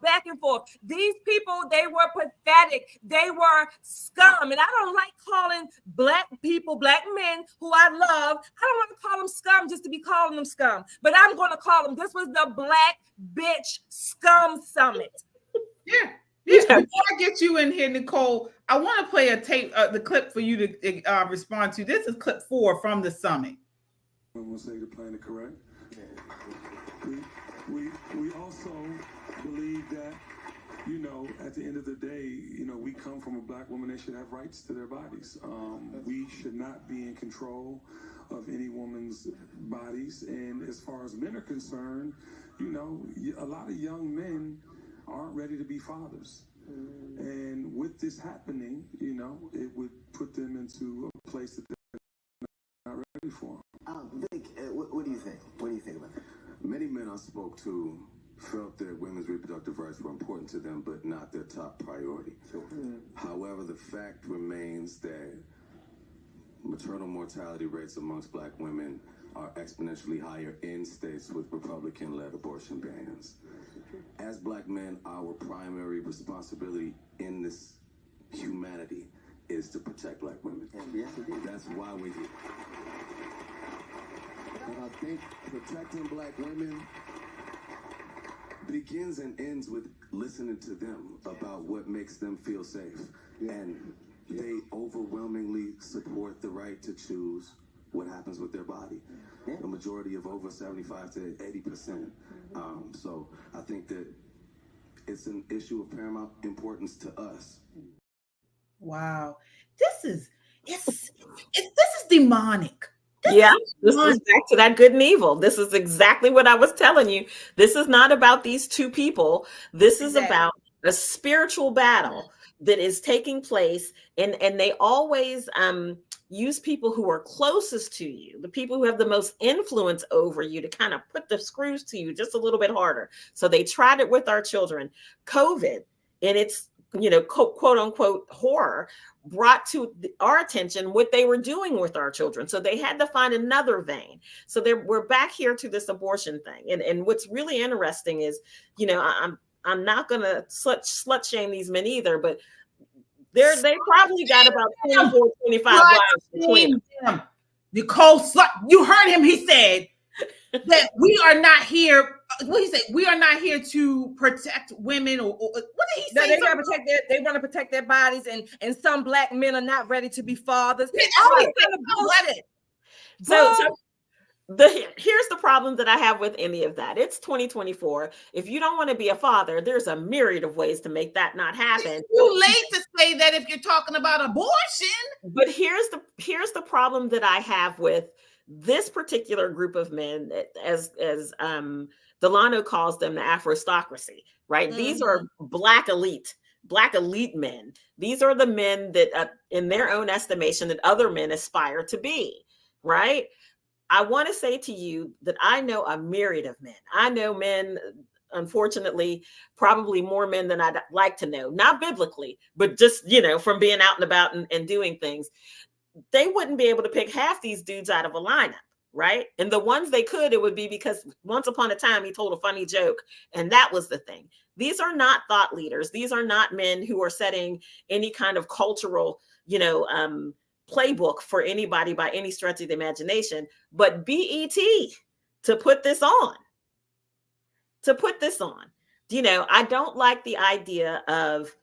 These people, they were pathetic. They were scum. And I don't like calling black people, black men who I love, I don't want to call them scum just to be calling them scum. But I'm going to call them, this was the Black Bitch Scum Summit. Yeah. Before I get you in here, Nicole, I want to play the clip for you to respond to. This is clip 4 from the summit. We'll say the planet correct. We also believe that, at the end of the day, we come from a black woman. They should have rights to their bodies. We should not be in control of any woman's bodies. And as far as men are concerned, you know, a lot of young men aren't ready to be fathers. And with this happening, you know, it would put them into a place that they're not ready for. Vic, what do you think? What do you think about that? Many men I spoke to felt that women's reproductive rights were important to them, but not their top priority. However, the fact remains that maternal mortality rates amongst black women are exponentially higher in states with Republican-led abortion bans. As black men, our primary responsibility in this humanity is to protect black women. That's why we're here. And I think protecting black women begins and ends with listening to them about what makes them feel safe. And they overwhelmingly support the right to choose what happens with their body. The majority of over 75 to 80%. So I think that it's an issue of paramount importance to us. Wow. This is demonic. This is back to that good and evil. This is exactly what I was telling you. This is not about these two people. This is about a spiritual battle that is taking place, and they always use people who are closest to you, the people who have the most influence over you, to kind of put the screws to you just a little bit harder. So they tried it with our children. COVID, in its quote unquote horror, brought to our attention what they were doing with our children. So they had to find another vein. So we're back here to this abortion thing. And what's really interesting is, I'm not going to slut shame these men either, but they probably got about 24, 25 wives between them. Nicole, you heard him. He said that we are not here. What did he say? We are not here to protect women, or what did he say? They want to protect their bodies, and some black men are not ready to be fathers. Here's the problem that I have with any of that. It's 2024. If you don't want to be a father, there's a myriad of ways to make that not happen. It's too late to say that if you're talking about abortion. But here's the problem that I have with this particular group of men, as Delano calls them, the Afrostocracy, right? Mm-hmm. These are black elite men. These are the men that, in their own estimation, that other men aspire to be, right? I want to say to you that I know a myriad of men. I know men, unfortunately, probably more men than I'd like to know, not biblically, but just, from being out and about and doing things. They wouldn't be able to pick half these dudes out of a lineup, right? And the ones they could, it would be because once upon a time he told a funny joke, and that was the thing. These are not thought leaders. These are not men who are setting any kind of cultural, playbook for anybody by any stretch of the imagination, but BET to put this on. I don't like the idea of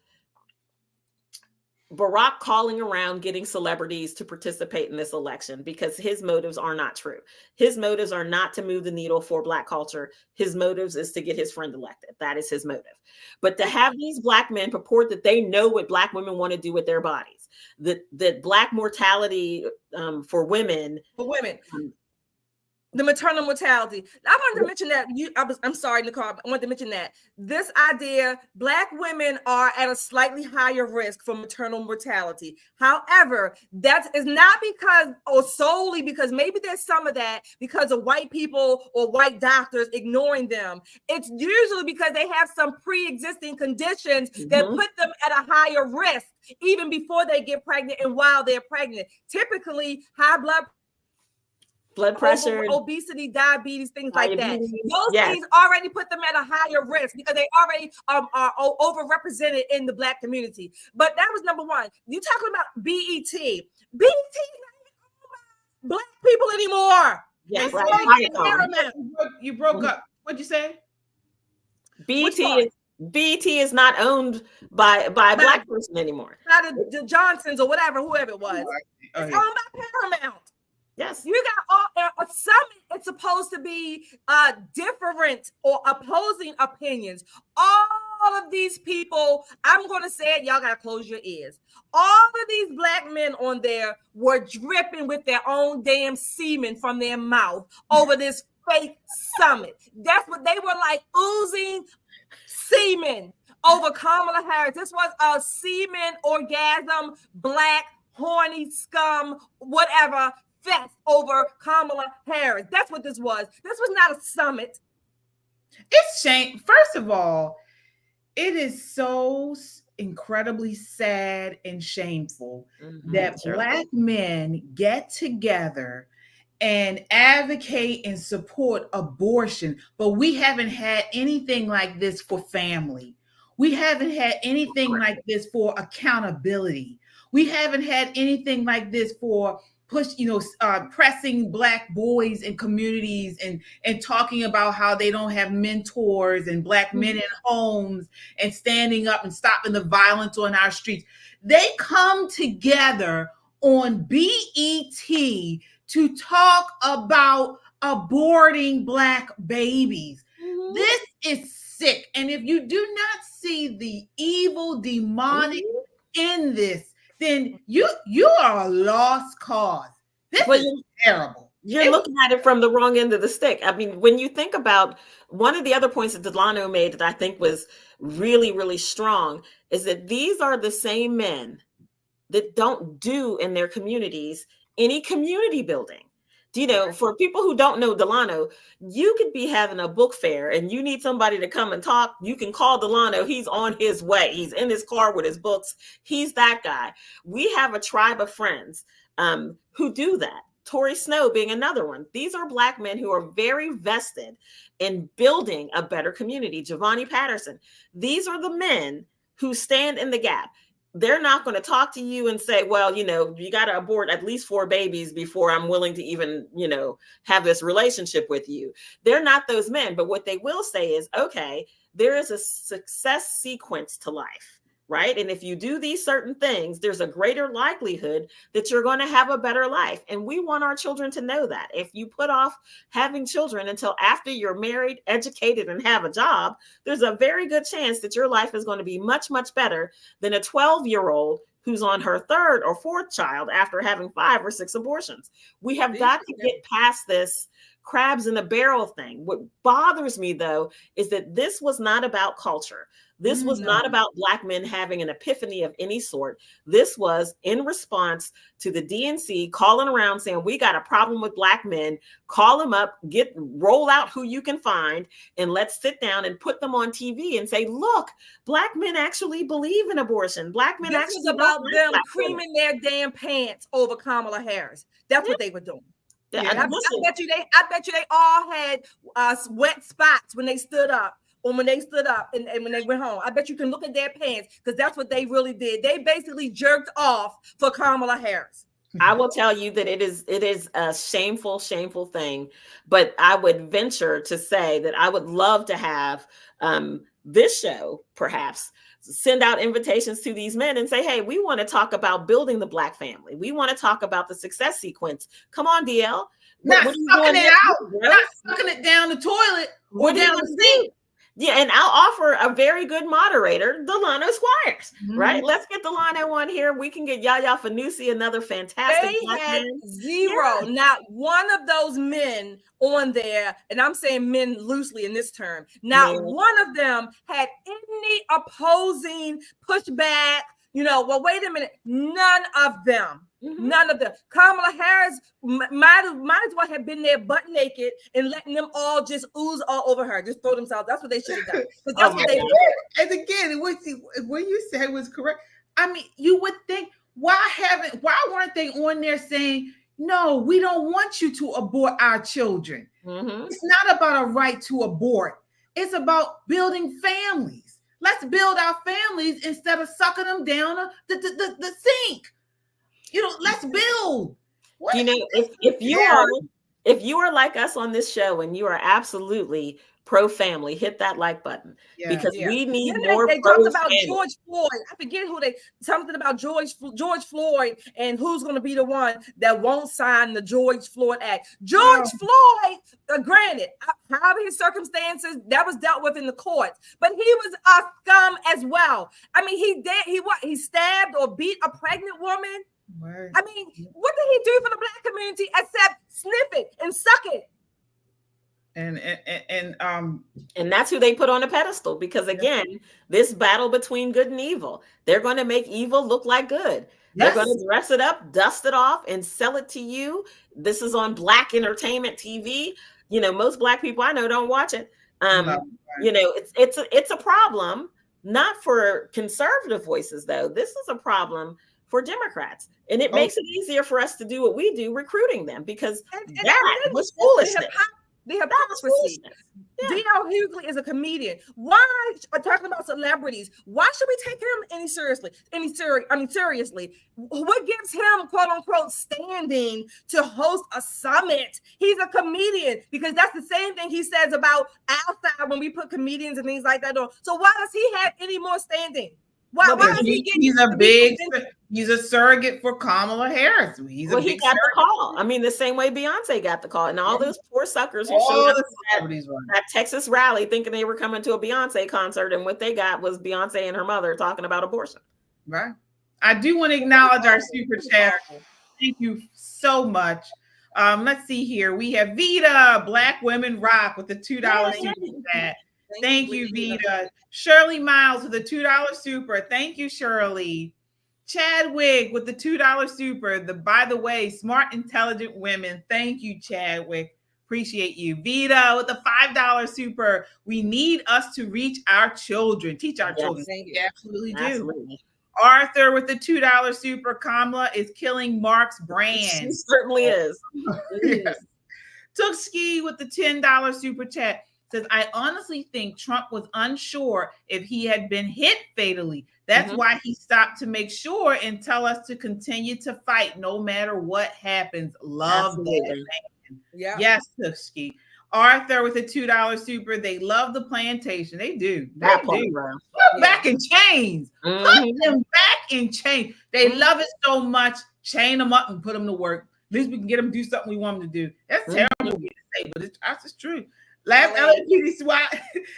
Barack calling around getting celebrities to participate in this election, because his motives are not true. His motives are not to move the needle for Black culture. His motives is to get his friend elected. That is his motive. But to have these Black men purport that they know what Black women want to do with their bodies, that Black mortality for women. The maternal mortality. I wanted to mention that. I'm sorry, Nicole. I wanted to mention that. This idea, Black women are at a slightly higher risk for maternal mortality. However, that is not because, or solely because, maybe there's some of that because of white people or white doctors ignoring them. It's usually because they have some pre-existing conditions that put them at a higher risk even before they get pregnant and while they're pregnant. Typically, high blood pressure, obesity, diabetes, things like that. Those things already put them at a higher risk because they already are overrepresented in the Black community. But that was number one. You talking about BET. BET is not even Black people anymore. Yes, You broke up. What'd you say? BET is not owned by a Black person anymore. Not the Johnsons or whoever it was. It's owned by Paramount. Yes, you got some. It's supposed to be different or opposing opinions. All of these people, I'm going to say it. Y'all got to close your ears. All of these Black men on there were dripping with their own damn semen from their mouth over this fake summit. That's what they were like, oozing semen over Kamala Harris. This was a semen orgasm, black, horny scum, whatever, fest over Kamala Harris. That's what this was. This was not a summit. It's shame. First of all, it is so incredibly sad and shameful that Black men get together and advocate and support abortion, but we haven't had anything like this for family. We haven't had anything like this for accountability. We haven't had anything like this for pressing Black boys in communities and talking about how they don't have mentors and Black men in homes and standing up and stopping the violence on our streets. They come together on BET to talk about aborting Black babies. This is sick. And if you do not see the evil demonic in this, then you are a lost cause. This is terrible. You're looking at it from the wrong end of the stick. I mean, when you think about one of the other points that Delano made that I think was really, really strong is that these are the same men that don't do in their communities any community building. You know, for people who don't know Delano, you could be having a book fair and you need somebody to come and talk. You can call Delano. He's on his way. He's in his car with his books. He's that guy. We have a tribe of friends who do that. Tori Snow being another one. These are Black men who are very vested in building a better community. Giovanni Patterson. These are the men who stand in the gap. They're not going to talk to you and say, well, you know, you got to abort at least 4 babies before I'm willing to even, you know, have this relationship with you. They're not those men. But what they will say is, okay, there is a success sequence to life, right? And if you do these certain things, there's a greater likelihood that you're going to have a better life. And we want our children to know that. If you put off having children until after you're married, educated, and have a job, there's a very good chance that your life is going to be much, much better than a 12-year-old who's on her 3rd or 4th child after having 5 or 6 abortions. We have got to get past this crabs in a barrel thing. What bothers me, though, is that this was not about culture. This was not about Black men having an epiphany of any sort. This was in response to the DNC calling around saying, we got a problem with Black men. Call them up, roll out who you can find, and let's sit down and put them on TV and say, look, Black men actually believe in abortion. Black men This actually was about them creaming their damn pants over Kamala Harris. That's what they were doing. Yeah, I bet you they all had wet spots when they stood up. Or when they stood up and when they went home. I bet you can look at their pants because that's what they really did. They basically jerked off for Kamala Harris. I will tell you that it is a shameful, shameful thing. But I would venture to say that I would love to have this show perhaps send out invitations to these men and say, hey, we want to talk about building the Black family. We want to talk about the success sequence. Come on, DL. Not sucking it out. Not sucking it down the toilet or down the sink. Yeah, and I'll offer a very good moderator, Delano Squires, right? Let's get Delano on here. We can get Yaya Fanusi, another fantastic They had zero, not one of those men on there, and I'm saying men loosely in this term, not one of them had any opposing pushback. You know, well, wait a minute, none of them. None of them. Kamala Harris might as well have been there butt naked and letting them all just ooze all over her, just throw themselves. That's what they should have done. Because that's what they did. And again, what you said was correct. I mean, you would think, why weren't they on there saying, no, we don't want you to abort our children? It's not about a right to abort. It's about building families. Let's build our families instead of sucking them down the sink. You know, let's build. You know, if you are like us on this show and you are absolutely pro family, hit that like button because we need more. They talked about George Floyd. I forget something about George Floyd and who's going to be the one that won't sign the George Floyd Act. George Floyd, granted, however his circumstances, that was dealt with in the courts, but he was a scum as well. I mean, he stabbed or beat a pregnant woman. Word. I mean, what did he do for the Black community except sniff it and suck it? And that's who they put on a pedestal, because again, this battle between good and evil, they're going to make evil look like good. They're going to dress it up, dust it off, and sell it to you. This is on Black entertainment TV. You know, most Black people I know don't watch it. You know, it's a problem, not for conservative voices though. This is a problem for Democrats, and it makes it easier for us to do what we do, recruiting them, because that was foolishness. The hypocrisy. D.L. Hughley is a comedian. Why are talking about celebrities? Why should we take him seriously? What gives him quote unquote standing to host a summit? He's a comedian, because that's the same thing he says about outside when we put comedians and things like that on. So why does he have any more standing? Why is he getting? He's a surrogate for Kamala Harris. He got the call. I mean, the same way Beyonce got the call, and all those poor suckers who showed up at Texas rally thinking they were coming to a Beyonce concert, and what they got was Beyonce and her mother talking about abortion. Right. I do want to acknowledge our super chat. Thank you so much. Let's see here. We have Vita, Black Women Rock, with the $2 super chat. Thank you, Vita. Shirley Miles with the $2 super. Thank you, Shirley. Chadwick with the $2 super. By the way, smart, intelligent women. Thank you, Chadwick. Appreciate you. Vita with the $5 super. We need us to reach our children. Teach our children. We absolutely do. Absolutely. Arthur with the $2 super. Kamala is killing Mark's brand. She certainly is. Yes. Tookski with the $10 super chat. Says, I honestly think Trump was unsure if he had been hit fatally. That's why he stopped to make sure and tell us to continue to fight no matter what happens. Love that man. Yeah. Yes, Tuskey. Arthur with a $2 super. They love the plantation. They do. They do. Put back in chains. Put them back in chains. They love it so much. Chain them up and put them to work. At least we can get them to do something we want them to do. That's terrible to say, but that's true. Last LAPD SWAT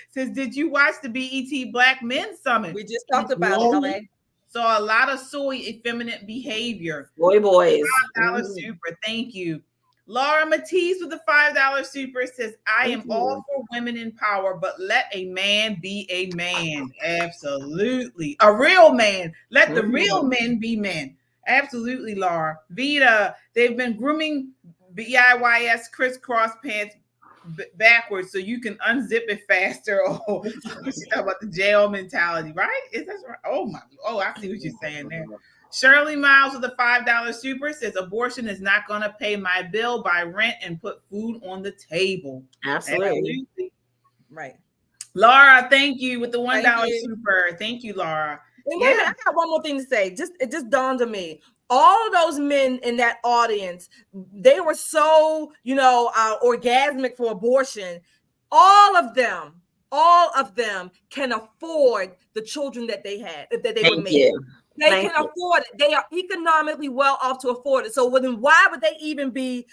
says, did you watch the BET Black Men Summit? We just talked about it. Saw a lot of soy effeminate behavior. Boys. $5 super. Thank you. Laura Matisse with the $5 super says, I am all for women in power, but let a man be a man. Absolutely. A real man. Let the real men be men. Absolutely, Laura. Vita, they've been grooming BIYS crisscross pants backwards so you can unzip it faster. Oh, she's talking about the jail mentality, right? Is that right? I see what you're saying there. Shirley Miles with the $5 super says, abortion is not going to pay my bill, buy rent, and put food on the table. Absolutely. Right. Laura, thank you with the $1 super. Thank you, Laura. And wait a minute, I got one more thing to say. It just dawned on me. All of those men in that audience, they were so, orgasmic for abortion. All of them can afford the children that they had, that they were making. They can afford it. They are economically well off to afford it. So then why would they even be,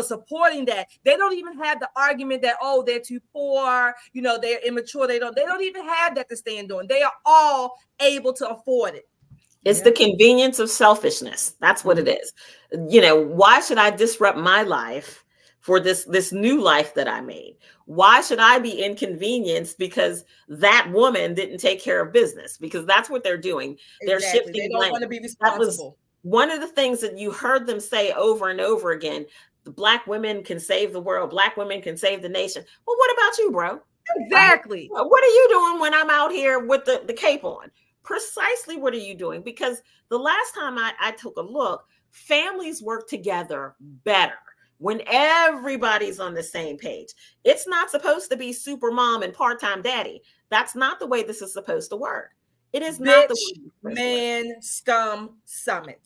supporting that? They don't even have the argument that, they're too poor, they're immature. They don't even have that to stand on. They are all able to afford it. It's the convenience of selfishness. That's what it is. Why should I disrupt my life for this new life that I made? Why should I be inconvenienced because that woman didn't take care of business? Because that's what they're doing. They're shifting. They don't want to be responsible. That was one of the things that you heard them say over and over again. The Black women can save the world. Black women can save the nation. Well, what about you, bro? Exactly. What are you doing when I'm out here with the cape on? Precisely what are you doing? Because the last time I took a look, families work together better when everybody's on the same page. It's not supposed to be super mom and part-time daddy. That's not the way this is supposed to work. It is not the way. Man scum summit.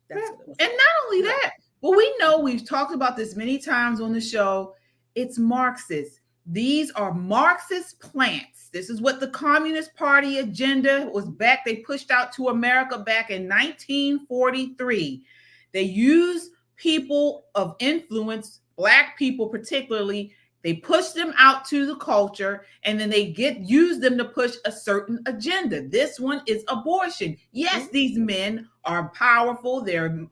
And not only that, but we know we've talked about this many times on the show. It's Marxist. These are Marxist plants. This is what the Communist Party agenda was back. They pushed out to America back in 1943. They use people of influence, Black people particularly. They push them out to the culture, and then they use them to push a certain agenda. This one is abortion. Yes, these men are powerful. They're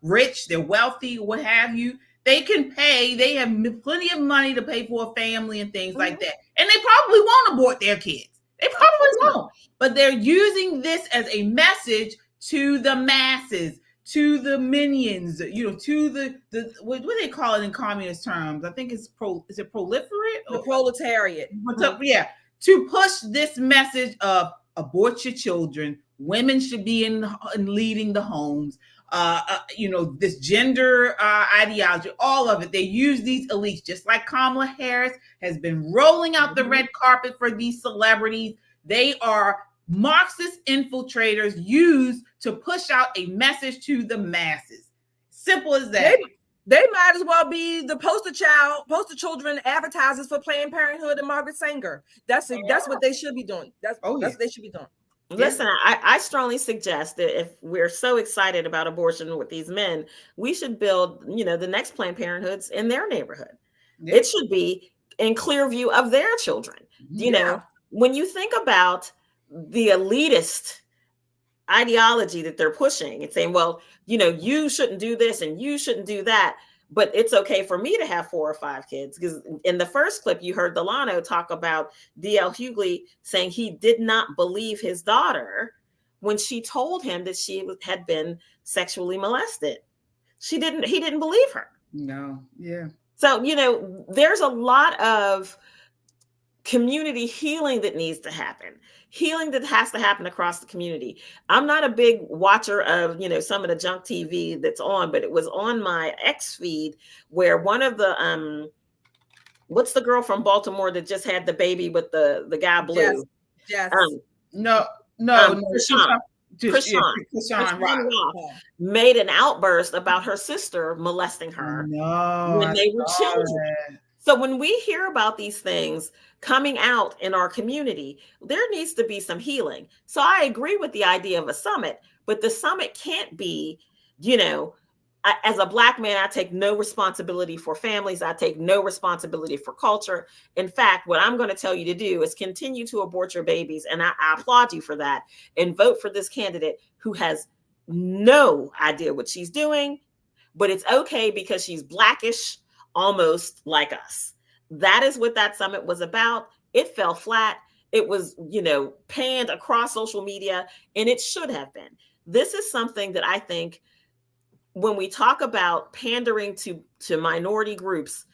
rich. They're wealthy. What have you? They can pay. They have plenty of money to pay for a family and things like that. And they probably won't abort their kids. They probably won't. But they're using this as a message to the masses, to the minions, to the what do they call it in communist terms? I think it's is it proliferate? The proletariat. Yeah. To push this message of abort your children, women should be in leading the homes, this gender ideology, all of it. They use these elites, just like Kamala Harris has been rolling out the red carpet for these celebrities. They are Marxist infiltrators used to push out a message to the masses. Simple as that. They might as well be the poster children advertisers for Planned Parenthood and Margaret Sanger. That's what they should be doing. That's what they should be doing. Listen, I strongly suggest that if we're so excited about abortion with these men, we should build, the next Planned Parenthoods in their neighborhood. Yeah. It should be in clear view of their children. When you think about the elitist ideology that they're pushing and saying, well, you shouldn't do this and you shouldn't do that, but it's okay for me to have 4 or 5 kids. Because in the first clip, you heard Delano talk about D.L. Hughley saying he did not believe his daughter when she told him that she had been sexually molested. He didn't believe her. No. Yeah. So, there's a lot of community healing that needs to happen. Healing that has to happen across the community. I'm not a big watcher of, some of the junk TV that's on, but it was on my X feed where one of the, what's the girl from Baltimore that just had the baby with the guy blue? Yes. Krishan made an outburst about her sister molesting her when they were children. So when we hear about these things coming out in our community, there needs to be some healing. So I agree with the idea of a summit, but the summit can't be, as a Black man, I take no responsibility for families. I take no responsibility for culture. In fact, what I'm going to tell you to do is continue to abort your babies. And I applaud you for that, and vote for this candidate who has no idea what she's doing, but it's okay because she's Blackish, almost like us. That is what that summit was about. It fell flat. It was, panned across social media, and it should have been. This is something that I think when we talk about pandering to minority groups,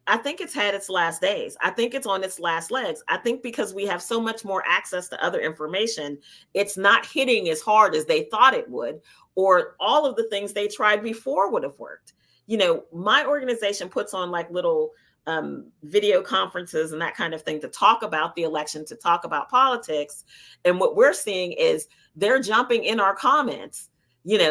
I think it's had its last days. I think it's on its last legs. I think because we have so much more access to other information, it's not hitting as hard as they thought it would, or all of the things they tried before would have worked. My organization puts on like little video conferences and that kind of thing to talk about the election, to talk about politics. And what we're seeing is they're jumping in our comments,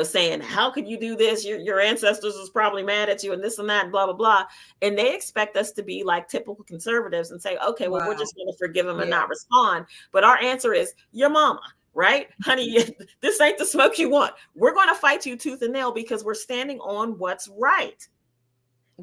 saying, how could you do this? Your ancestors was probably mad at you and this and that, and blah, blah, blah. And they expect us to be like typical conservatives and say, okay, well, we're just going to forgive them and not respond. But our answer is your mama. Right? Honey, this ain't the smoke you want. We're going to fight you tooth and nail because we're standing on what's right.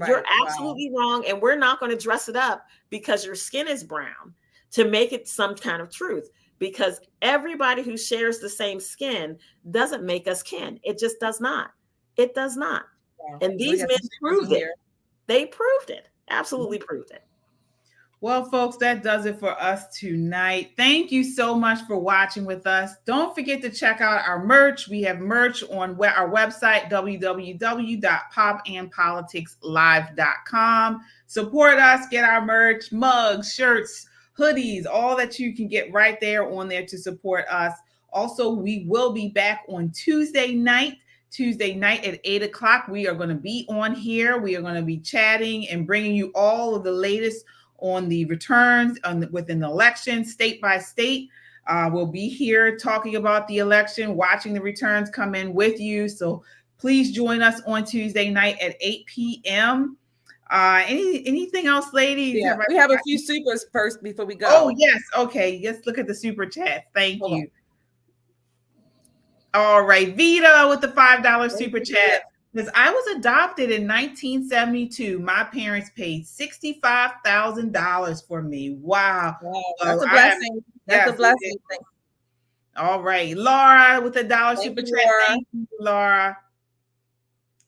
You're absolutely wrong. And we're not going to dress it up because your skin is brown to make it some kind of truth, because everybody who shares the same skin doesn't make us kin. It just does not. It does not. Yeah. And these men proved it. They proved it. Absolutely proved it. Well, folks, that does it for us tonight. Thank you so much for watching with us. Don't forget to check out our merch. We have merch on our website, www.popandpoliticslive.com. Support us, get our merch, mugs, shirts, hoodies, all that you can get right there on there to support us. Also, we will be back on Tuesday night at 8 o'clock. We are going to be on here. We are going to be chatting and bringing you all of the latest on the returns within the election, state by state. We'll be here talking about the election, watching the returns come in with you. So please join us on Tuesday night at 8 p.m. Anything else, ladies? Yeah, we have a few supers first before we go. Oh, yes. Okay. Let's look at the super chat. Thank you. All right. Vita with the $5 super chat. Because I was adopted in 1972. My parents paid $65,000 for me. Wow. That's a blessing. That's a blessing. All right. Laura with the $1 super chat. Thank you, Laura.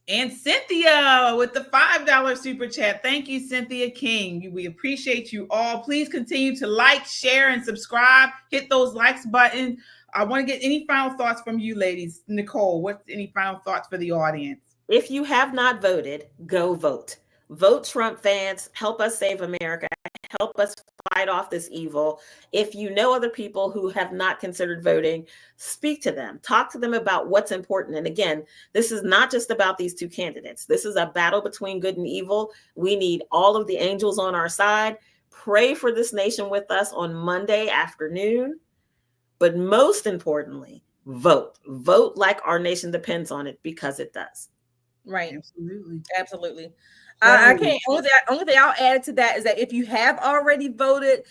And Cynthia with the $5 super chat. Thank you, Cynthia King. We appreciate you all. Please continue to like, share, and subscribe. Hit those likes button. I want to get any final thoughts from you ladies. Nicole, what's any final thoughts for the audience? If you have not voted, go vote. Vote Trump, fans. Help us save America. Help us fight off this evil. If you know other people who have not considered voting, speak to them. Talk to them about what's important. And again, this is not just about these two candidates. This is a battle between good and evil. We need all of the angels on our side. Pray for this nation with us on Monday afternoon. But most importantly, vote. Vote like our nation depends on it, because it does. Right. Absolutely. Absolutely. I can't. Only thing I'll add to that is that if you have already voted,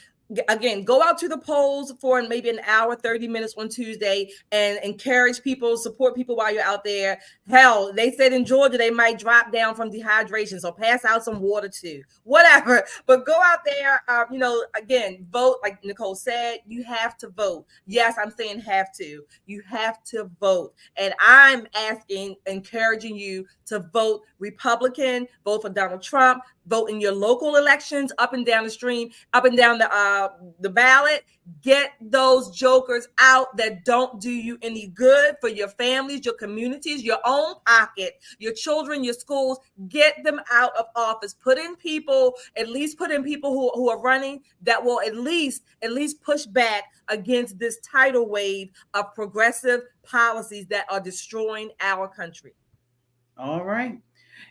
again, go out to the polls for maybe an hour, 30 minutes on Tuesday, and encourage people, support people while you're out there. Hell, they said in Georgia they might drop down from dehydration, so pass out some water too, whatever. But go out there, again, vote. Like Nicole said, you have to vote. Yes, I'm saying have to. You have to vote. And I'm encouraging you to vote Republican, vote for Donald Trump, vote in your local elections, up and down the stream, up and down the ballot. Get those jokers out that don't do you any good, for your families, your communities, your own pocket, your children, your schools. Get them out of office. Put in people who are running that will at least push back against this tidal wave of progressive policies that are destroying our country. All right.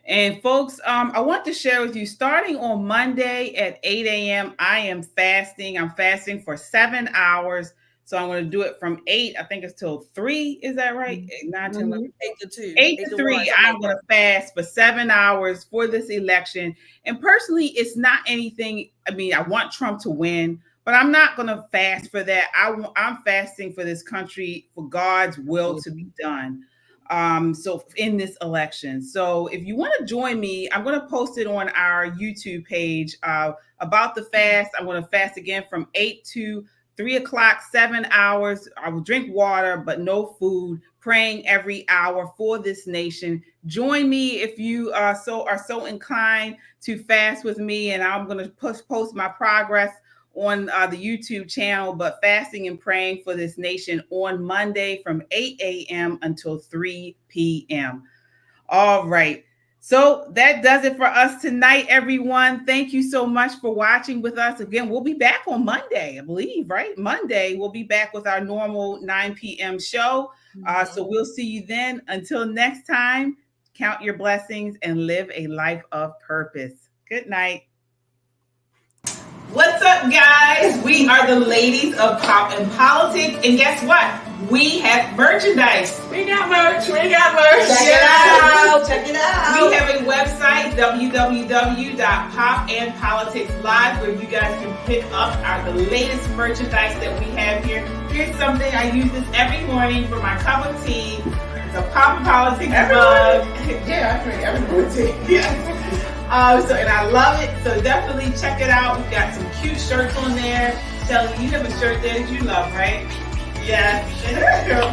And folks, I want to share with you, starting on Monday at 8 a.m., I am fasting. I'm fasting for 7 hours. So I'm going to do it from 8, I think it's till 3. Is that right? 9 to 11. 8 to 2. 8 to 3. I'm going to fast for 7 hours for this election. And personally, it's not anything. I mean, I want Trump to win, but I'm not going to fast for that. I'm fasting for this country, for God's will to be done. So in this election. So if you want to join me, I'm going to post it on our YouTube page about the fast. I'm going to fast again from 8 to 3 o'clock, 7 hours. I will drink water, but no food, praying every hour for this nation. Join me if you are so inclined to fast with me, and I'm going to post my progress on the YouTube channel, but fasting and praying for this nation on Monday from 8 a.m. until 3 p.m. All right. So that does it for us tonight, everyone. Thank you so much for watching with us. Again, we'll be back on Monday, I believe, right? Monday, we'll be back with our normal 9 p.m. show. So we'll see you then. Until next time, count your blessings and live a life of purpose. Good night. What's up, guys? We are the ladies of Pop and Politics, and guess what? We have merchandise. We got merch. Check it out. We have a website, www.popandpoliticslive, where you guys can pick up the latest merchandise that we have here. Here's something. I use this every morning for my cup of tea. It's a Pop and Politics mug. Yeah, I drink every morning tea. Yeah. And I love it, so definitely check it out. We've got some cute shirts on there. Shelly, you have a shirt there that you love, right? Yes,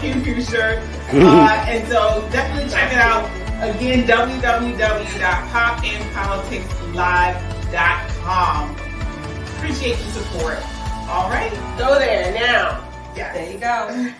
cute shirt. And so definitely check it out. Again, www.popandpoliticslive.com. Appreciate the support. All right. Go there now. Yeah. There you go.